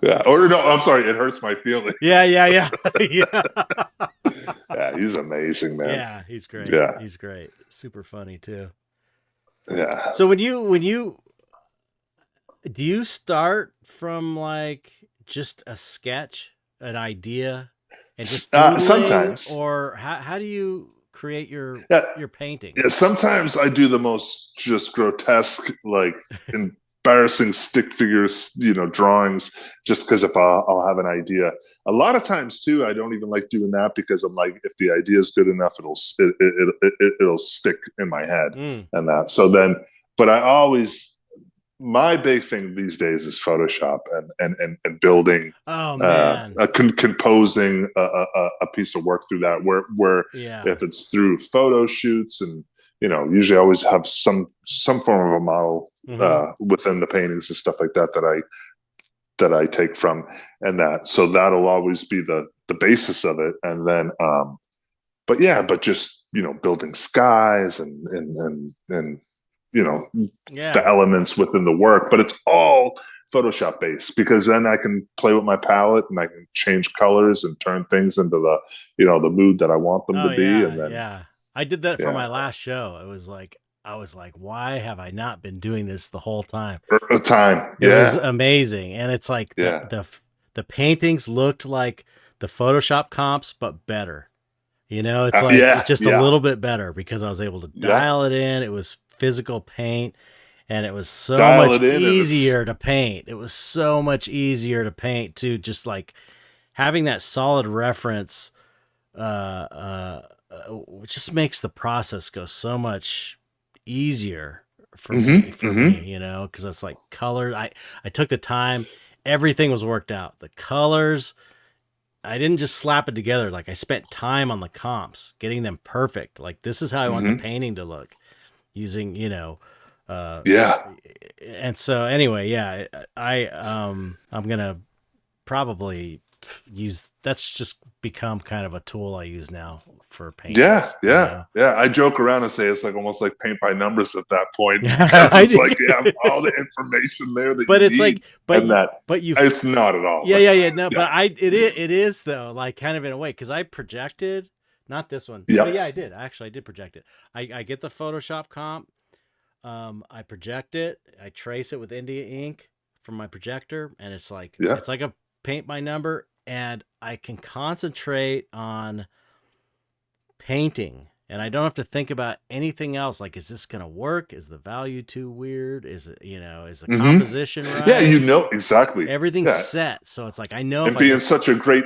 Yeah. Or no, I'm sorry, it hurts my feelings. Yeah. Yeah, he's amazing, man. Yeah, he's great. Yeah. He's great. Super funny too. Yeah. So when you do you start from like just a sketch, an idea, and just sometimes, or how do you create your painting? Yeah, sometimes I do the most just grotesque, like embarrassing stick figures, drawings, just because if I'll have an idea. A lot of times too, I don't even like doing that because I'm like, if the idea is good enough, it'll stick in my head and that. So then, but my big thing these days is Photoshop and building, composing a piece of work through that. Where if it's through photo shoots and usually I always have some form of a model within the paintings and stuff like that I take from and that. So that'll always be the basis of it, and then but just building skies and the elements within the work, but it's all Photoshop based because then I can play with my palette and I can change colors and turn things into the mood that I want them to be. And then I did that for my last show. It was like I was like, why have I not been doing this the whole time? It was amazing, and it's like the paintings looked like the Photoshop comps, but better. It's like just a little bit better because I was able to dial it in. It was physical paint, and it was so much easier to paint. It was so much easier to paint too. Just like having that solid reference, just makes the process go so much easier for me, because it's like color. I took the time. Everything was worked out. The colors, I didn't just slap it together. Like I spent time on the comps, getting them perfect. Like this is how I want the painting to look. Using, and so anyway, I'm gonna probably that's just become kind of a tool I use now for painting. Yeah. I joke around and say it's like almost like paint by numbers at that point. It's like all the information there that but you it's need, like it's not at all. No, but it is though, like kind of in a way, because I projected. Not this one. Yeah. I did. Actually, I did project it. I get the Photoshop comp. I project it. I trace it with India ink from my projector, and it's like it's like a paint by number, and I can concentrate on painting, and I don't have to think about anything else. Like, is this gonna work? Is the value too weird? Is it is the composition right? Yeah, exactly. Everything's set, so it's like I know. And being such a great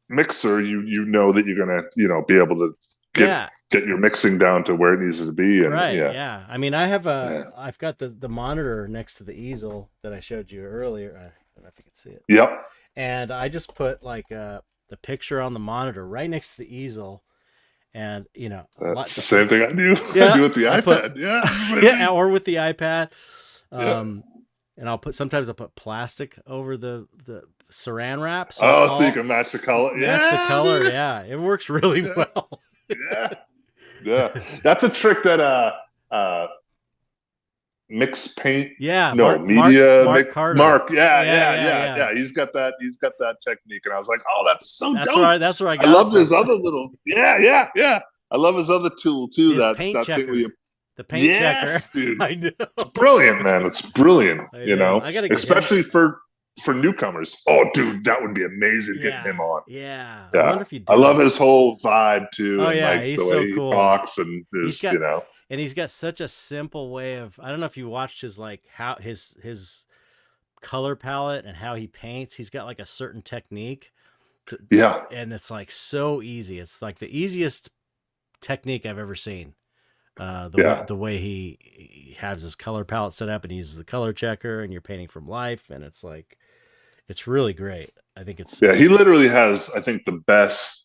mixer, you know that you're gonna be able to Yeah. get your mixing down to where it needs to be. And Right. yeah. Yeah. I mean, I've got the monitor next to the easel that I showed you earlier. I don't know if you can see it. Yep. And I just put like the picture on the monitor right next to the easel. And, you know, that's the same thing I do. Yeah, I do with the iPad. Yeah, or with the iPad. Yes. And sometimes I'll put plastic over the saran wrap. So you can match the color. Match the color. Yeah, it works really well. Yeah. That's a trick that Mix Paint. Yeah, Media. Mark Carter. Mark. Yeah. He's got that technique, and I was like, oh, that's so dope. That's where I got. I love his other little. Yeah. I love his other tool too. His that paint that checker. thing where you, the paint checker, dude. I know. It's brilliant, man. It's brilliant. You know, I gotta especially for newcomers. Oh, dude, that would be amazing getting him on. Yeah. I wonder if you. I love his whole vibe too. Oh, and yeah, like he's the so way cool. He talks and his, you know. And he's got such a simple way of. I don't know if you watched his how his color palette and how he paints. He's got like a certain technique. And it's like so easy. It's like the easiest technique I've ever seen. The way he has his color palette set up and he uses the color checker and you're painting from life, and it's like it's really great. I think it's he literally has, I think, the best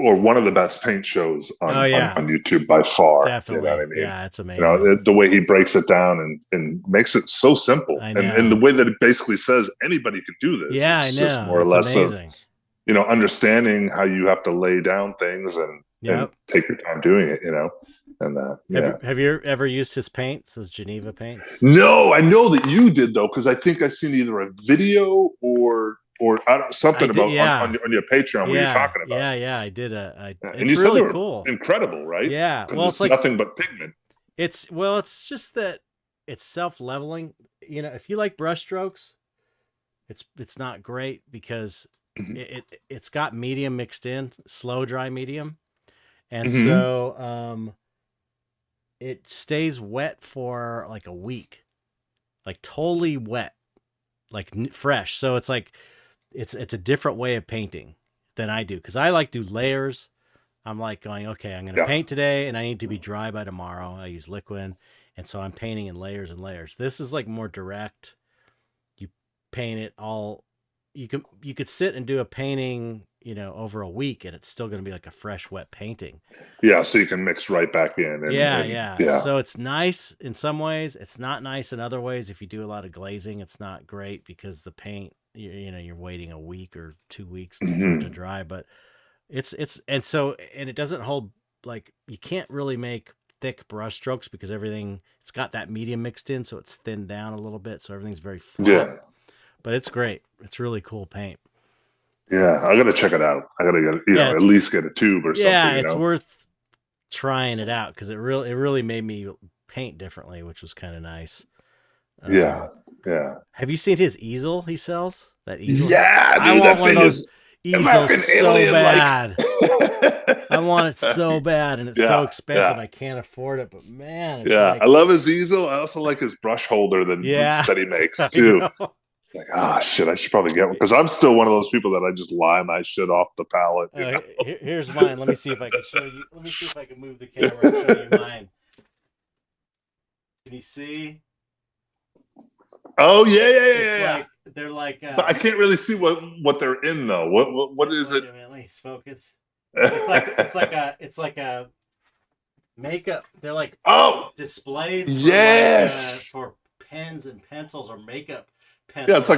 or one of the best paint shows on YouTube by far. Definitely. You know what I mean? Yeah, it's amazing. You know, the way he breaks it down and makes it so simple. And the way that it basically says anybody could do this. Yeah, it's I know. Just more or less amazing. Of, understanding how you have to lay down things and take your time doing it, And have you ever used his paints, his Geneva paints? No, I know that you did though, because I think I seen either a video or something about on your Patreon where you're talking about. Yeah, I did. And you said really cool, incredible, right? Yeah, well, it's like nothing but pigment. It's just that it's self-leveling. You know, if you like brush strokes, it's not great because it's got medium mixed in, slow dry medium, and so it stays wet for like a week, like totally wet, like fresh. So it's like. It's a different way of painting than I do because I like to do layers. I'm like going, okay, I'm going to paint today and I need to be dry by tomorrow. I use liquid. And so I'm painting in layers and layers. This is like more direct. You paint it all. You could sit and do a painting, over a week and it's still going to be like a fresh, wet painting. Yeah. So you can mix right back in. Yeah. So it's nice in some ways. It's not nice in other ways. If you do a lot of glazing, it's not great because the paint, you're waiting a week or 2 weeks for it to dry, but and it doesn't hold, like, you can't really make thick brush strokes because it's got that medium mixed in. So it's thinned down a little bit. So everything's very flat, but it's great. It's really cool paint. Yeah. I got to check it out. I got to get, at least get a tube or something. Yeah. It's worth trying it out. Cause it really made me paint differently, which was kind of nice. Yeah. Have you seen his easel he sells? That easel? Yeah, dude, I want one of those easels so bad. I want it so bad, and it's so expensive. I can't afford it, but man, I love his easel. I also like his brush holder that he makes too. Like, shit, I should probably get one because I'm still one of those people that I just lie my shit off the palette. Here's mine. Let me see if I can show you. Let me see if I can move the camera and show you mine. Can you see? Oh yeah. They're like. But I can't really see what they're in though. What is it? At least focus. It's like a makeup. They're like displays. For pens and pencils or makeup pencils. Yeah, it's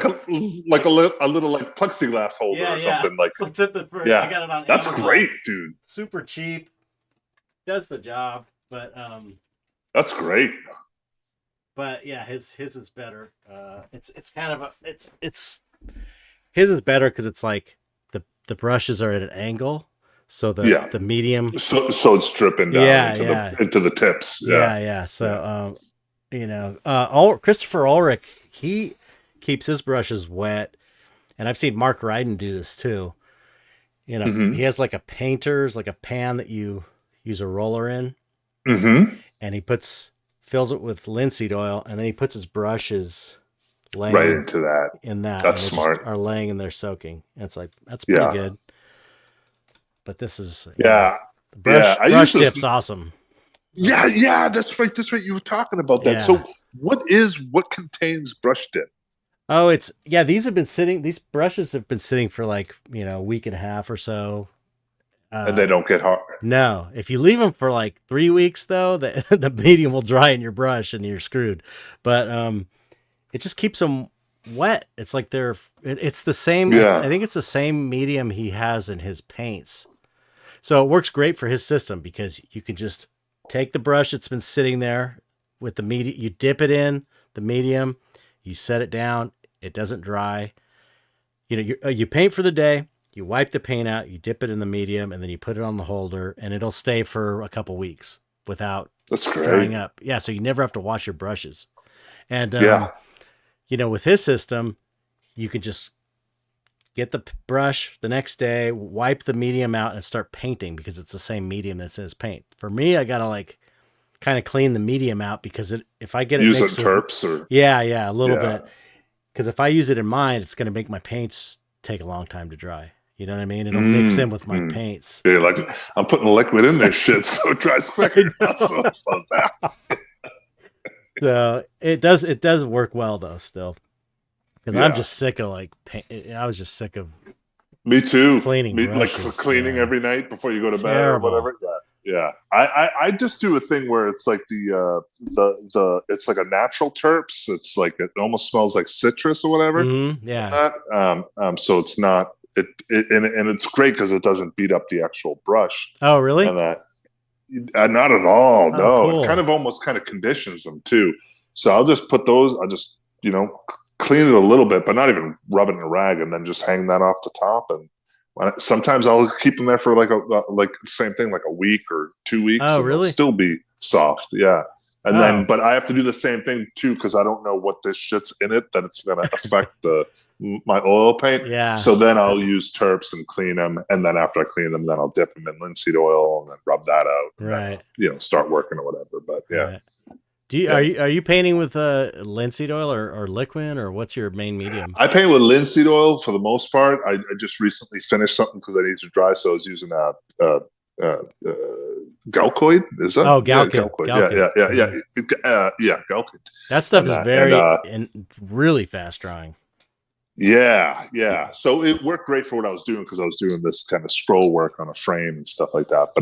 like a little like plexiglass holder or something like. I got it on. That's Amazon. Great, dude. Super cheap. Does the job, but That's great. But yeah, his is better. It's kind of it's his is better because it's like the brushes are at an angle, so the medium. So it's dripping down into the tips. Yeah. So Christopher Ulrich, he keeps his brushes wet, and I've seen Mark Ryden do this too. He has like a painter's, like a pan that you use a roller in, and he fills it with linseed oil, and then he puts his brushes right into that. That's smart. Are laying and they're soaking. And it's like that's pretty good. But this is The brush dip's awesome. Yeah, that's right. That's right. You were talking about that. Yeah. So what contains brush dip? Oh, these brushes have been sitting for like, a week and a half or so. And they don't get hard. No. If you leave them for like 3 weeks though, the medium will dry in your brush and you're screwed. But it just keeps them wet. It's like it's the same. I think it's the same medium he has in his paints. So it works great for his system because you can just take the brush that's been sitting there with the medium, you dip it in the medium, you set it down, it doesn't dry. You paint for the day, you wipe the paint out, you dip it in the medium, and then you put it on the holder, and it'll stay for a couple weeks without drying up. Yeah, so you never have to wash your brushes. And, with his system, you can just get the brush the next day, wipe the medium out, and start painting because it's the same medium that says paint. For me, I gotta like kind of clean the medium out because if I get it use terps or a little bit, because if I use it in mine, it's gonna make my paints take a long time to dry. You know what I mean? It'll mix in with my paints. Yeah, like I'm putting liquid in this shit, so it dries quicker. So it slows down. So it does work well though still. Because I'm just sick of I was just sick of. Me too. Cleaning every night before you go to bed or whatever. Yeah. I just do a thing where it's like it's like a natural terps. It's like it almost smells like citrus or whatever. Mm-hmm. Yeah. So it's not and it's great because it doesn't beat up the actual brush. Oh, really? And not at all. Oh, no. Cool. It almost conditions them too. So I'll just put those. I'll just clean it a little bit, but not even rub it in a rag, and then just hang that off the top. And sometimes I'll keep them there for like same thing, like a week or 2 weeks. Oh, really? They'll still be soft. Yeah. And then, but I have to do the same thing too, because I don't know what this shit's in it that it's going to affect my oil paint. Yeah. So then I'll use terps and clean them, and then after I clean them, then I'll dip them in linseed oil and then rub that out. Right. Then, start working or whatever. But yeah. Right. Are you painting with linseed oil or liquid, or what's your main medium? I paint with linseed oil for the most part. I just recently finished something because I need to dry, so I was using Galcoid. Is that? Oh, Galcoid. Yeah, Galcoid. That stuff is very really fast drying. Yeah. So it worked great for what I was doing because I was doing this kind of scroll work on a frame and stuff like that.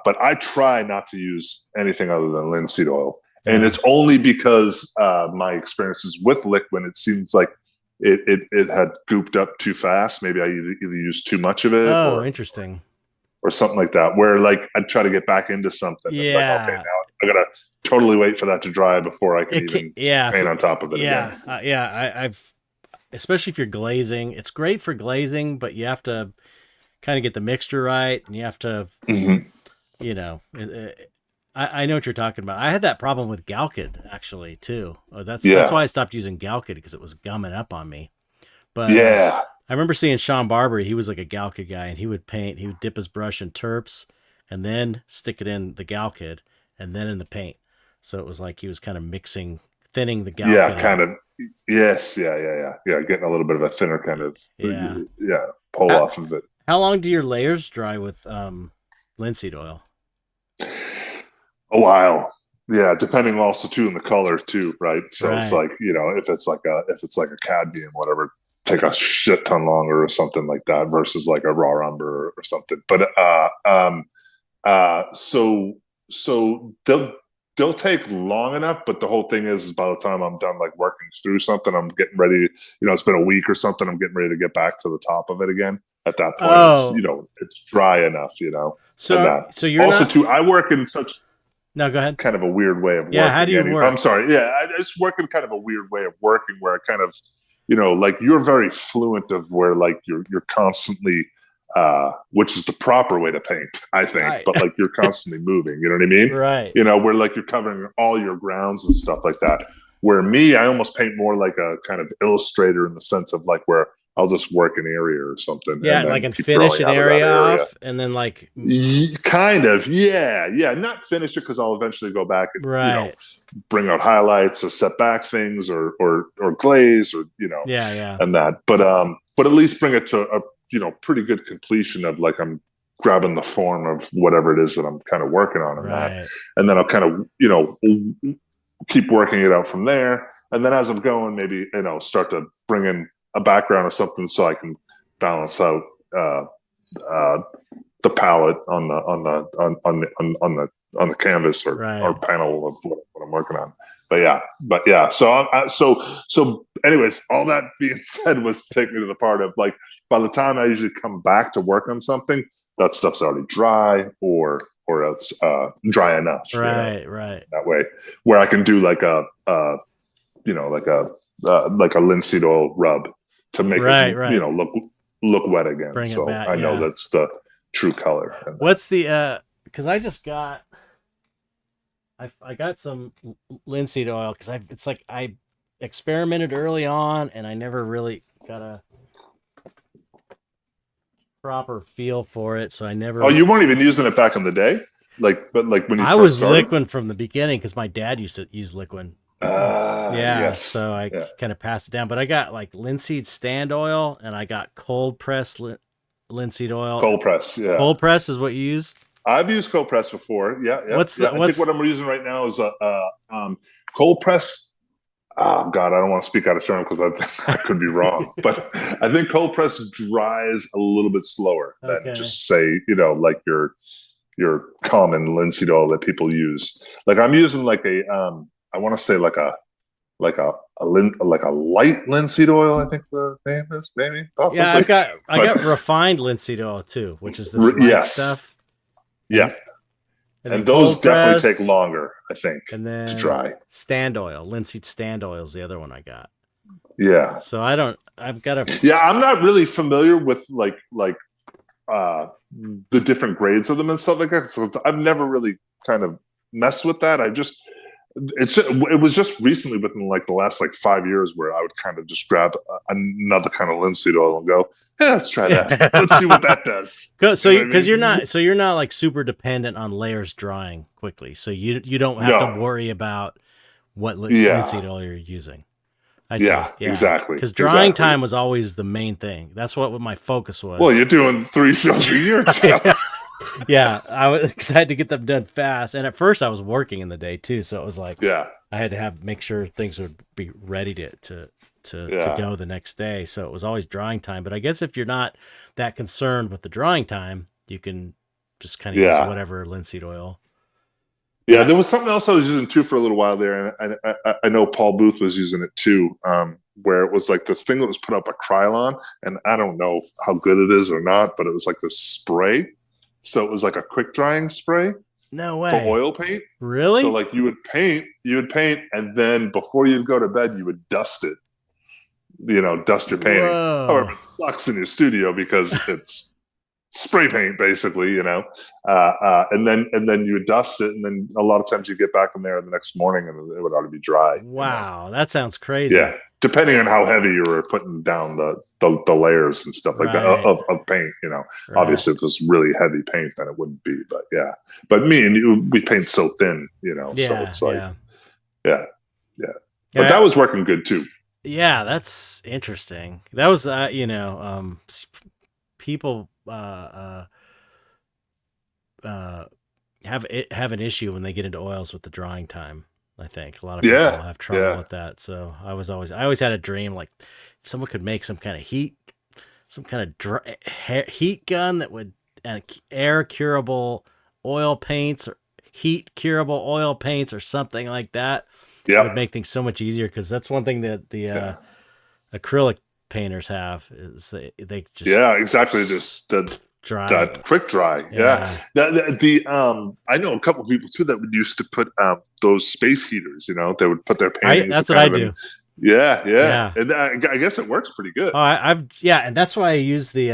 But I try not to use anything other than linseed oil, and it's only because my experiences with liquid, it seems like it had gooped up too fast. Maybe I either used too much of it. Oh, interesting. Or something like that, where like I'd try to get back into something. Yeah. Like, okay, now I gotta totally wait for that to dry before I can paint on top of it. Yeah. Again. I've. Especially if you're glazing, it's great for glazing, but you have to kind of get the mixture right, and you have to, I know what you're talking about. I had that problem with Galkid actually too. That's why I stopped using Galkid, because it was gumming up on me. But I remember seeing Sean Barber. He was like a Galkid guy, and he would dip his brush in terps, and then stick it in the Galkid, and then in the paint. So it was like he was kind of thinning the Galkid. Yeah, kind of. Yes, yeah. Getting a little bit of a thinner kind of pull off of it. How long do your layers dry with linseed oil? A while. Yeah, depending also too on the color too, right? So it's like, if it's like a cadmium, whatever, take a shit ton longer or something like that versus like a raw umber or something. But so they'll take long enough, but the whole thing is by the time I'm done like working through something, I'm getting ready, it's been a week or something, I'm getting ready to get back to the top of it again. At that point, it's dry enough, So you're also too, I work in such No, go ahead. kind of a weird way of working. Yeah, how do you work? I'm sorry. Yeah, I just work in kind of a weird way of working where I kind of, like you're very fluent of where like you're constantly which is the proper way to paint, I think. Right. But like you're constantly moving, you know what I mean? Right. Where like you're covering all your grounds and stuff like that. Where me, I almost paint more like a kind of illustrator in the sense of like where I'll just work an area or something. Yeah, like and finish an area off and then like kind of, yeah. Not finish it because I'll eventually go back and bring out highlights or set back things or glaze or and that. But at least bring it to a pretty good completion of like I'm grabbing the form of whatever it is that I'm kind of working on in that. And then I'll kind of, keep working it out from there. And then as I'm going, maybe, start to bring in a background or something so I can balance out the palette on the canvas or panel of what I'm working on. But yeah. So anyways, all that being said was to take me to the part of like, by the time I usually come back to work on something, that stuff's already dry or else dry enough. Right. That way, where I can do like a linseed oil rub to make it look wet again. Bring so it back, I know that's the true color. What's the because I just got I got some linseed oil because it's like I experimented early on and I never really got a proper feel for it, so I never. Oh, you weren't even using it back in the day, when you I first was started? liquid from the beginning because my dad used to use liquid. Yes. So I kind of passed it down, but I got like linseed stand oil and I got cold pressed linseed oil. Cold press, yeah. Cold press is what you use. I've used cold press before. Yeah. I think what I'm using right now is cold press. Oh God, I don't want to speak out of turn because I could be wrong, but I think cold press dries a little bit slower than just say like your common linseed oil that people use. Like I'm using like a I want to say like a light linseed oil. I think the name is maybe. Possibly. Yeah, I got refined linseed oil too, which is the light stuff. Yeah. And those definitely take longer, I think, and then to dry. Stand oil, linseed stand oil is the other one I got. Yeah. So I've got a. Yeah, I'm not really familiar with like the different grades of them and stuff like that. So I've never really kind of messed with that. It was just recently within like the last 5 years where I would kind of just grab another kind of linseed oil and go, hey, let's try that. Let's see what that does. So because you're not like super dependent on layers drying quickly. So you don't have to worry about what linseed oil you're using. I see. Yeah, exactly. Because drying time was always the main thing. That's what my focus was. Well, you're doing 3 shows a year. Yeah, I had to get them done fast, and at first I was working in the day too, so it was like I had to make sure things would be ready to go the next day. So it was always drying time. But I guess if you're not that concerned with the drying time, you can just kind of use whatever linseed oil. Yeah, there was something else I was using too for a little while there, and I know Paul Booth was using it too, where it was like this thing that was put up a Krylon, and I don't know how good it is or not, but it was like this spray. So it was like a quick drying spray. No way. For oil paint. Really? So like you would paint, and then before you'd go to bed, you would dust it. Dust your painting. Whoa. However, it sucks in your studio because it's spray paint basically, and then you would dust it, and then a lot of times you get back in there the next morning and it would already be dry. Wow, that sounds crazy. Yeah, depending on how heavy you were putting down the layers and stuff like that of paint. Obviously if it was really heavy paint, then it wouldn't be. But yeah, but me and you, we paint so thin, so it's like yeah. But that was working good too. Yeah, that's interesting. That was people have an issue when they get into oils with the drying time. I think a lot of people have trouble with that. So I always had a dream like if someone could make some kind of heat gun that would air curable oil paints or heat curable oil paints or something like that. It would make things so much easier because that's one thing that the acrylic painters have is they just exactly just dry that quick dry. I know a couple of people too that would used to put those space heaters. They would put their paintings. That's what I do. Yeah, and I guess it works pretty good. Oh, and that's why I use the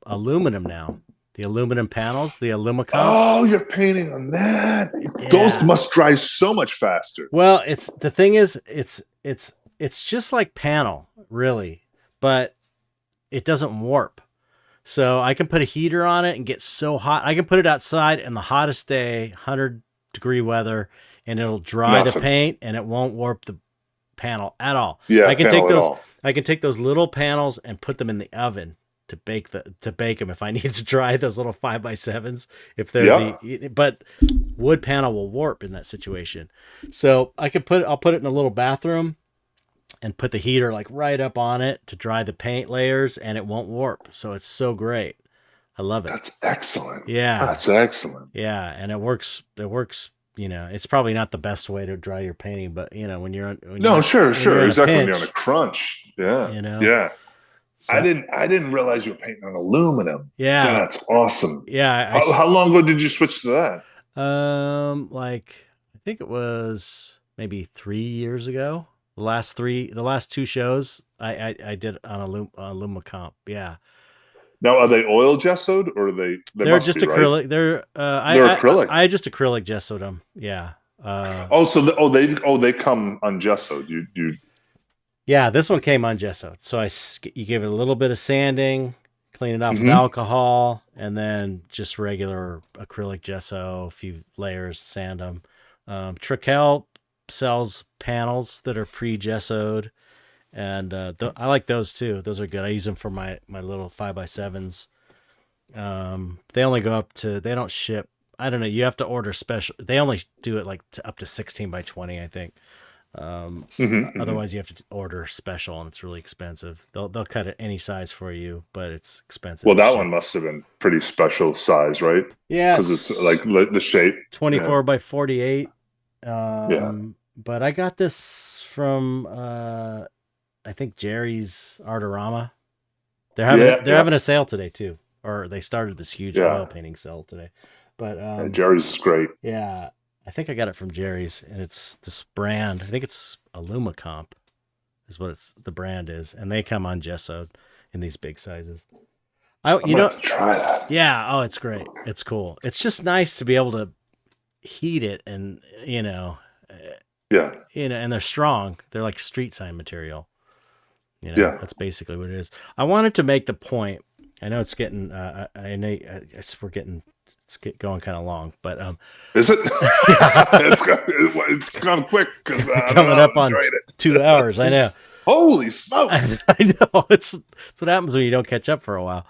aluminum now. The aluminum panels, the Alumicom. Oh, you're painting on that. Yeah. Those must dry so much faster. Well, it's just like panel, really, but it doesn't warp. So I can put a heater on it and get so hot. I can put it outside in the hottest day, 100-degree weather, and it'll dry the paint and it won't warp the panel at all. Yeah, I can take those little panels and put them in the oven bake them if I need to dry those little 5x7s, if they're but wood panel will warp in that situation. So I'll put it in a little bathroom and put the heater like right up on it to dry the paint layers, and it won't warp. So it's so great. I love it. That's excellent. Yeah. That's excellent. Yeah. And it works, it's probably not the best way to dry your painting, but when you're sure. Exactly. Pinch, when you're on a crunch. Yeah. Yeah. So, I didn't realize you were painting on aluminum. Yeah. That's awesome. Yeah. How long ago did you switch to that? I think it was maybe 3 years ago. The last 2 shows I did on Alumacomp. Yeah. Now, are they oil gessoed or they're just acrylic? Right? They're acrylic. I just acrylic gessoed them. Yeah. They come ungessoed. You. Yeah, this one came ungessoed. So you give it a little bit of sanding, clean it off with alcohol, and then just regular acrylic gesso, a few layers, sand them. Trekell sells panels that are pre-gessoed, and I like those too. Those are good. I use them for my little 5x7s. They only go up to, they don't ship. I don't know. You have to order special. They only do it like up to 16x20, I think. Otherwise you have to order special, and it's really expensive. They'll cut it any size for you, but it's expensive. Well, that one must have been pretty special size, right? Yeah, because it's like the shape 24x48. But I got this from I think Jerry's Artorama. They're having a sale today too, or they started this huge oil painting sale today. But Jerry's is great. Yeah. I think I got it from Jerry's, and it's this brand. I think it's Alumacomp is what the brand is, and they come ungessoed in these big sizes. I'm gonna have to try that. Yeah. Oh, it's great. It's cool. It's just nice to be able to heat it, and and they're strong. They're like street sign material. That's basically what it is. I wanted to make the point. I know it's getting. I know we're getting. It's going kind of long, but is it? It's gone quick because coming up on 2 hours. I know. Holy smokes! I know. It's what happens when you don't catch up for a while.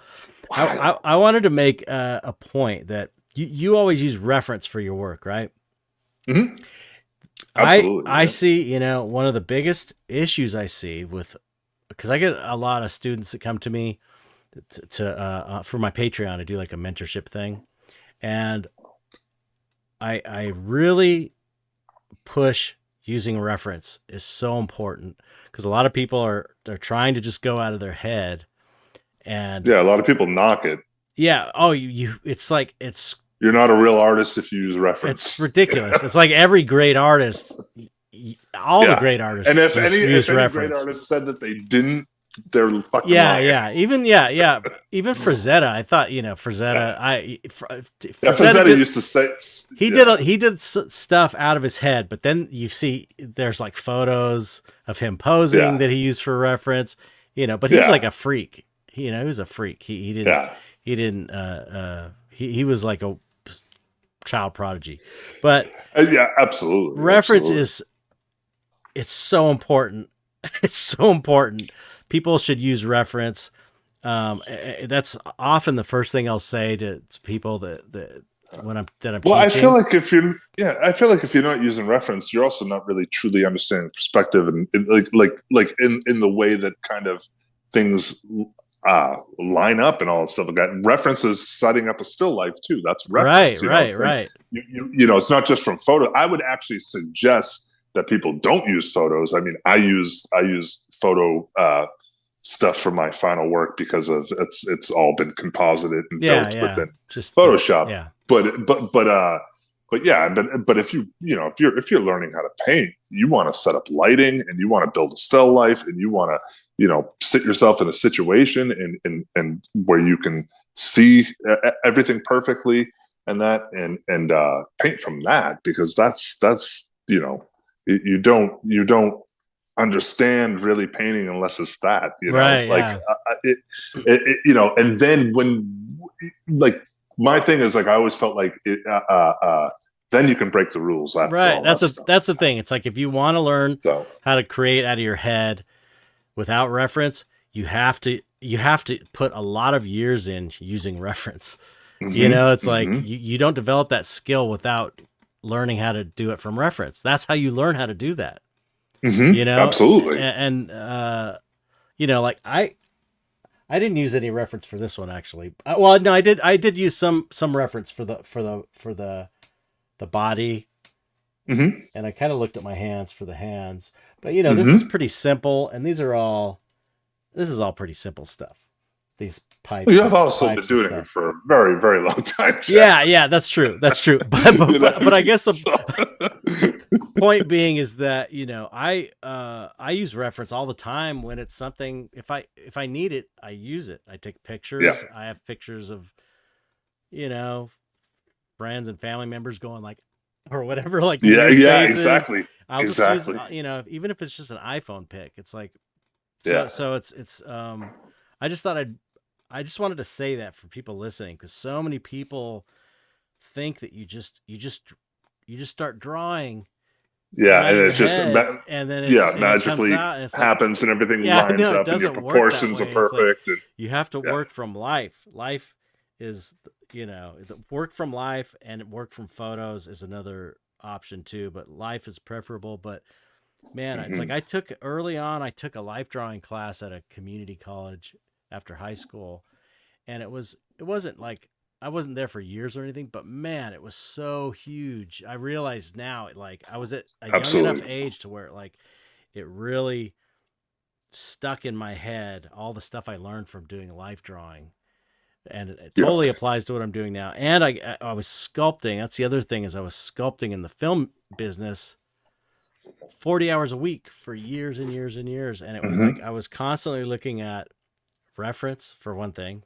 Wow. I wanted to make a point that you always use reference for your work, right? Mm-hmm. Absolutely. I see. One of the biggest issues I see because I get a lot of students that come to me to for my Patreon to do like a mentorship thing. And I really push using reference is so important, because a lot of people they're trying to just go out of their head, and a lot of people knock it. Yeah. Oh, it's like you're not a real artist if you use reference. It's ridiculous. It's like every great artist, all the great artists, and if any great artist said that they didn't, they're fucking lying. Even Frazetta, I thought Frazetta. Frazetta used to say he did stuff out of his head, but then you see there's like photos of him posing that he used for reference. But he's like a freak. He was a freak. He was like a child prodigy, but absolutely. Reference it's so important. It's so important. People should use reference. That's often the first thing I'll say to people that I'm teaching. I feel like if you're not using reference, you're also not really truly understanding perspective, and like in the way that kind of things line up and all that stuff like that. Reference is setting up a still life too. That's reference. Right. It's not just from photo. I would actually suggest that people don't use photos. I mean, I use photo stuff for my final work because of it's all been composited and built within just Photoshop. But if you're learning how to paint, you want to set up lighting, and you want to build a still life, and you want to sit yourself in a situation and where you can see everything perfectly, and paint from that, because that's you don't understand really painting unless it's that, and then when, like, my thing is, like, I always felt like it, then you can break the rules after all that's the thing. It's like, if you want to learn how to create out of your head without reference, you have to you have to put a lot of years in using reference. Mm-hmm. It's like you don't develop that skill without learning how to do it from reference. That's how you learn how to do that. Mm-hmm. Absolutely. And like I didn't use any reference for this one actually. Well, no, I did use some reference for the body. Mm-hmm. And I kind of looked at my hands for the hands, but this Mm-hmm. is pretty simple, and this is all pretty simple stuff. These pipes. You have also been doing it for a very, very long time, Chet. Yeah, that's true. But I guess the point being is that I use reference all the time when it's something. If I need it, I use it. I take pictures. Yeah. I have pictures of friends and family members going like, or whatever, like faces. Exactly. I'll just use even if it's just an iPhone pic. It's like so it's I just wanted to say that for people listening, because so many people think that you just start drawing. Yeah, and it just and then magically happens, and everything lines up, and your proportions are perfect. Like, you have to work from life. Life is work from life, and work from photos is another option too. But life is preferable. But man, it's like I took a life drawing class at a community college after high school, and it wasn't like I wasn't there for years or anything, but man, it was so huge. I realized now, I was at a young enough age to where it really stuck in my head, all the stuff I learned from doing life drawing, and it totally applies to what I'm doing now. And I was sculpting. That's the other thing, is I was sculpting in the film business 40 hours a week for years and years and years. And it was like, I was constantly looking at reference for one thing,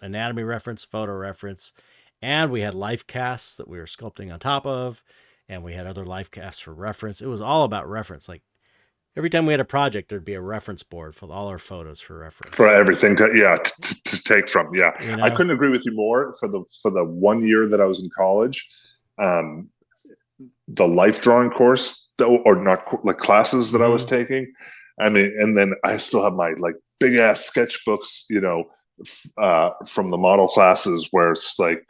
anatomy reference, photo reference, and we had life casts that we were sculpting on top of, and we had other life casts for reference. It was all about reference. Like every time we had a project, there'd be a reference board for all our photos for reference, for everything to take from. I couldn't agree with you more. For the 1 year that I was in college, the life drawing course, or not, like classes that I was taking, I mean, and then I still have my like big ass sketchbooks, from the model classes, where it's like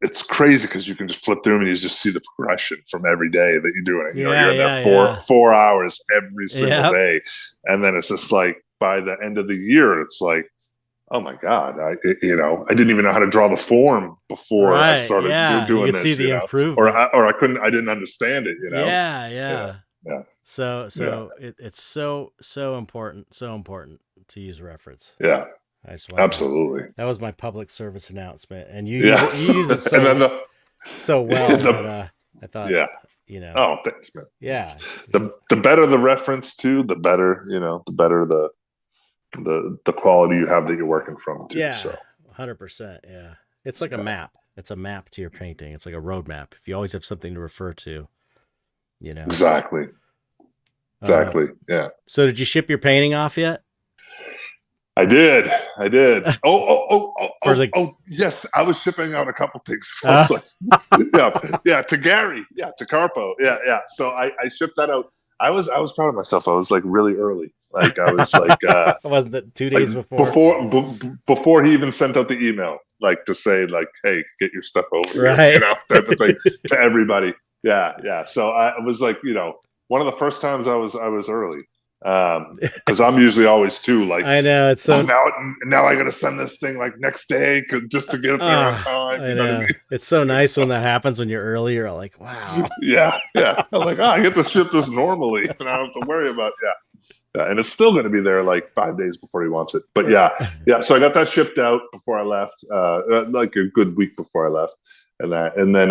it's crazy because you can just flip through them and you just see the progression from every day that you're doing it. You're in there 4 hours every single day, and then it's just like by the end of the year, it's like, oh my God, I didn't even know how to draw the form before I started doing this. See the improvement, or I didn't understand it. Yeah. So it's so important to use reference. Yeah. Absolutely. That was my public service announcement, and you use it so well. But, I thought, oh, thanks, man. Yeah. The better the reference too, the better, the better the quality you have that you're working from too. Yeah. So 100%. Yeah. It's like a map. It's a map to your painting. It's like a roadmap. If you always have something to refer to, Exactly. Yeah. So did you ship your painting off yet? I did. Oh, yes. I was shipping out a couple things. So I was like, to Gary, to Carpo. Yeah. So I shipped that out. I was proud of myself. I was like really early. Like I was like, wasn't that 2 days before he even sent out the email, like to say like, hey, get your stuff over here, type of thing to everybody. Yeah. So I was like, one of the first times I was early. Because I'm usually always too like, I know it's so now I gotta send this thing like next day just to get it there on time. I know. What I mean? It's so nice when that happens, when you're early. You're like, wow. Yeah. I'm like, I get to ship this normally, and I don't have to worry about and it's still going to be there like 5 days before he wants it. But yeah. So I got that shipped out before I left, like a good week before I left, and then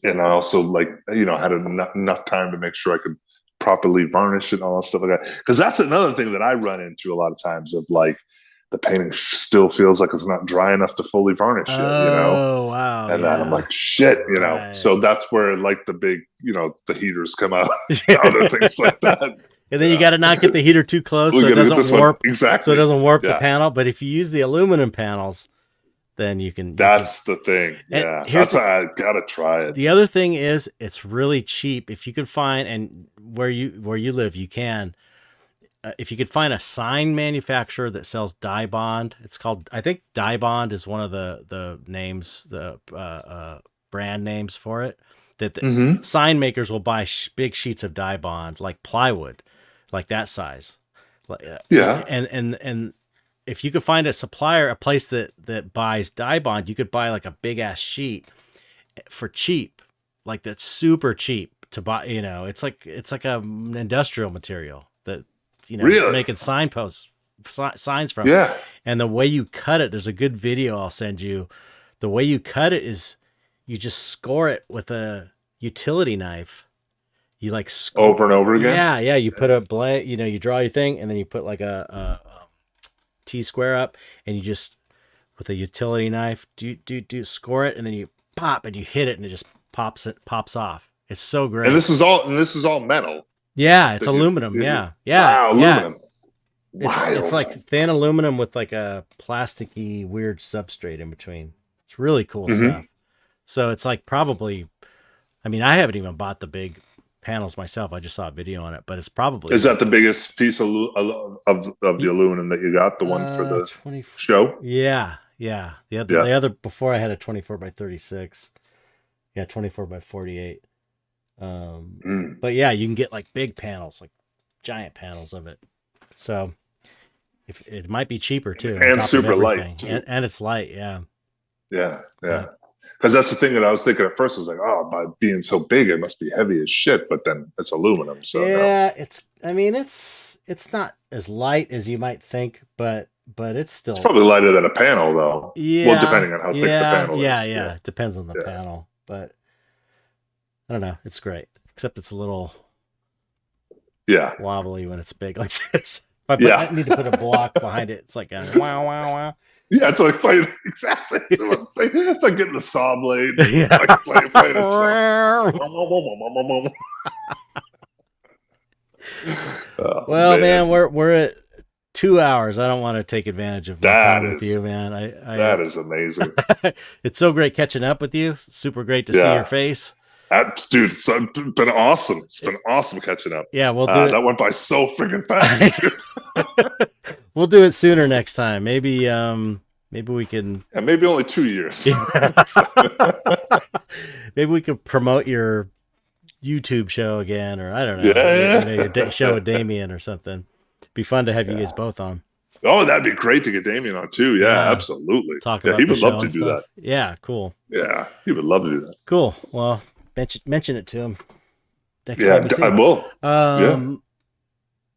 and I also like had enough time to make sure I could properly varnish it and all that stuff like that. Because that's another thing that I run into a lot of times, of like the painting still feels like it's not dry enough to fully varnish it, Oh, wow. And then I'm like, shit, Right. So that's where like the big, the heaters come out, other things like that. And then you got to not get the heater too close so it doesn't warp. Exactly. So it doesn't warp the panel. But if you use the aluminum panels, then you can. That's the thing. Yeah. That's why I gotta try it. The other thing is, it's really cheap if you can find, and where you live, you can. if you could find a sign manufacturer that sells dye bond, it's called, I think dye bond is one of the names, the brand names for it, that the sign makers will buy big sheets of dye bond, like plywood, like that size. Yeah. And if you could find a supplier, a place that buys dye bond, you could buy like a big ass sheet for cheap, like that's super cheap to buy. You know, it's like an industrial material that, you know, really? making signs from. Yeah. And the way you cut it, there's a good video I'll send you. The way you cut it is you just score it with a utility knife. You like score over and over again. Yeah. You put a blade, you know, you draw your thing, and then you put like a T square up, and you just with a utility knife do score it, and then you pop and you hit it, and it just pops off. It's so great. And this is all metal. Yeah, it's aluminum. Yeah. Wow, aluminum. It's like thin aluminum with like a plasticky weird substrate in between. It's really cool stuff. So it's like probably, I mean, I haven't even bought the big panels myself. I just saw a video on it, but it's probably. Is that the biggest piece of the aluminum that you got? The one for the show? Yeah. The other before I had a 24 by 36. Yeah, 24 by 48. But yeah, you can get like big panels, like giant panels of it. So if it might be cheaper too, and super light too. And it's light. Yeah. Because that's the thing that I was thinking at first. I was like, oh, by being so big, it must be heavy as shit. But then it's aluminum. So yeah, it's not as light as you might think, but it's still. It's probably lighter than a panel, though. Yeah. Well, depending on how thick the panel is. Yeah. It depends on the panel, but I don't know. It's great, except it's a little wobbly when it's big like this. But I need to put a block behind it. It's like a wow, wow, wow. Yeah, it's like fighting. Exactly. It's like getting a saw blade. Yeah. Like playing a saw. Well, man, we're at 2 hours. I don't want to take advantage of my time with you, man. That is amazing. It's so great catching up with you. Super great to see your face. Dude, it's been awesome. It's been awesome catching up. Yeah, we'll do it. That went by so freaking fast. We'll do it sooner next time. Maybe we can. Yeah, maybe only 2 years. Maybe we could promote your YouTube show again, or I don't know. Your show with Damien or something. It'd be fun to have you guys both on. Oh, that'd be great to get Damien on too. Yeah, absolutely. Talk about he would love to do that. Yeah, cool. Yeah, he would love to do that. Cool. Well, mention it to him. Next time we see I will.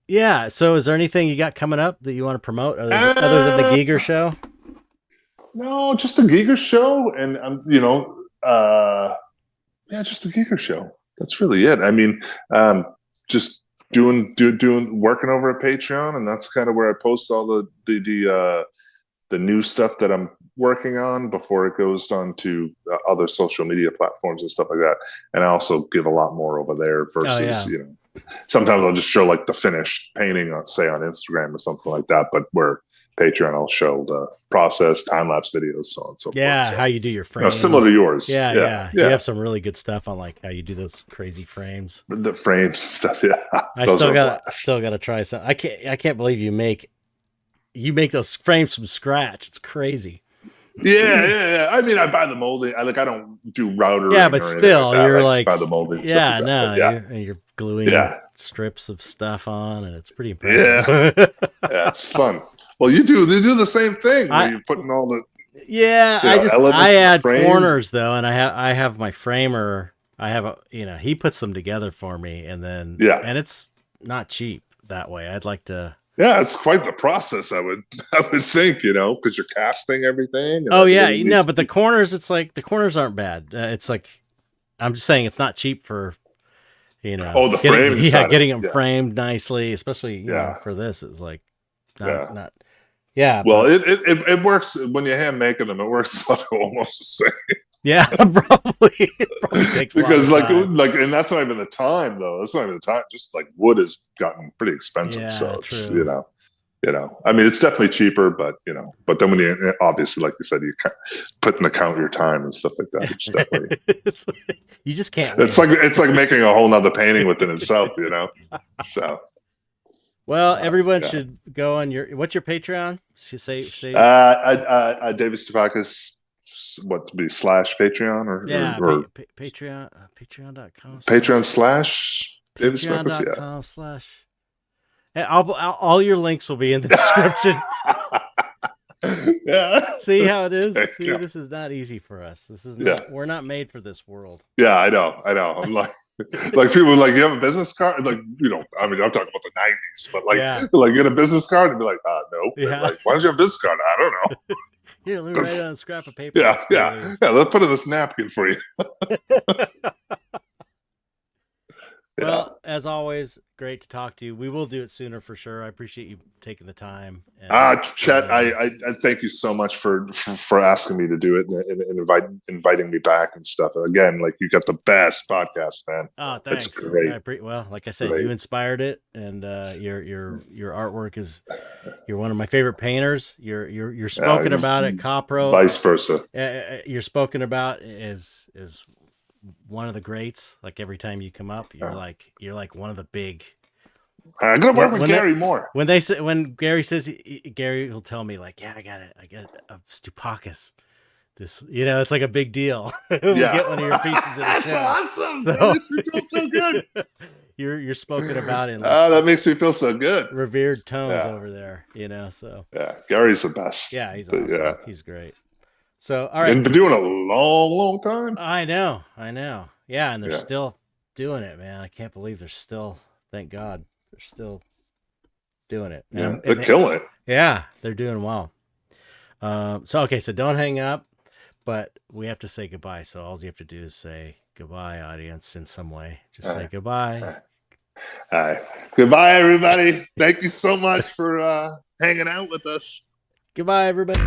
Yeah. So, is there anything you got coming up that you want to promote other than the Giger show? No, just the Giger show, and just the Giger show. That's really it. I mean, just doing working over at Patreon, and that's kind of where I post all the new stuff that I'm working on before it goes on to other social media platforms and stuff like that. And I also give a lot more over there versus sometimes I'll just show like the finished painting on Instagram or something like that, but where Patreon I'll show the process, time-lapse videos, so on and so forth. Yeah, so, how you do your frames. Similar to yours. Yeah. You have some really good stuff on like how you do those crazy frames. The frames and stuff, yeah. I still gotta try some. I can't believe you make those frames from scratch. It's crazy. Yeah. I mean, I buy the molding. I don't do router. Yeah, but still, you're like buy the molding. Yeah, you're gluing strips of stuff on, and it's pretty impressive. Yeah, it's fun. Well, you do the same thing. Where you're putting all the I add corners though, and I have my framer. I have he puts them together for me, and then and it's not cheap that way. I'd like to. Yeah, it's quite the process. I would think, because you're casting everything. Oh yeah, but the corners, it's like the corners aren't bad. It's like I'm just saying it's not cheap for the frame. Getting them framed nicely, especially for this is like not. Yeah. Well, it works when you're hand making them. It works almost the same. Yeah, probably. It probably takes because a lot of time. and that's not even the time though. That's not even the time. Just like wood has gotten pretty expensive, so it's true. I mean, it's definitely cheaper, but but then when you obviously, like you said, you put in account your time and stuff like that. It's definitely you just can't. It's like making a whole nother painting within itself, So Well, everyone should go on your. What's your Patreon? Say. David Stoupakis. What to be slash Patreon or Patreon patreon.com Patreon / David Stoupakis. Yeah. All your links will be in the description. Yeah. See how it is? See, this is not easy for us. This is not, we're not made for this world. Yeah, I know. I'm like people like, you have a business card? Like, I mean, I'm talking about the 90s, but like get a business card and be like, no. Yeah. Like, why don't you have a business card? I don't know. Here, let me write it on a scrap of paper. Yeah. Let's put it in this napkin for you. Well, as always, great to talk to you. We will do it sooner for sure. I appreciate you taking the time. Chet, I thank you so much for asking me to do it and inviting me back and stuff. Again, like, you got the best podcast, man. Oh, thanks. It's great. Well, like I said, you inspired it, and your artwork is. You're one of my favorite painters. You're spoken about at Copro. Vice versa. You're spoken about is one of the greats. Like, every time you come up, you're like one of the big. I'm gonna work with Gary more. When Gary says, Gary will tell me, like, yeah, I got a Stoupakis. This, it's like a big deal. We'll get one of your pieces in the show. That's awesome. That makes me feel so good. You're spoken about in that makes me feel so good. Revered tones over there, So Gary's the best. Yeah, he's awesome. Yeah. He's great. So, all right. And been doing a long time. I know. Yeah, and they're still doing it, man. I can't believe they're still, thank God, they're still doing it. Yeah, they're killing it. Yeah, they're doing well. So don't hang up, but we have to say goodbye. So all you have to do is say goodbye, audience, in some way. Just say goodbye. All right. Goodbye, everybody. Thank you so much for hanging out with us. Goodbye, everybody.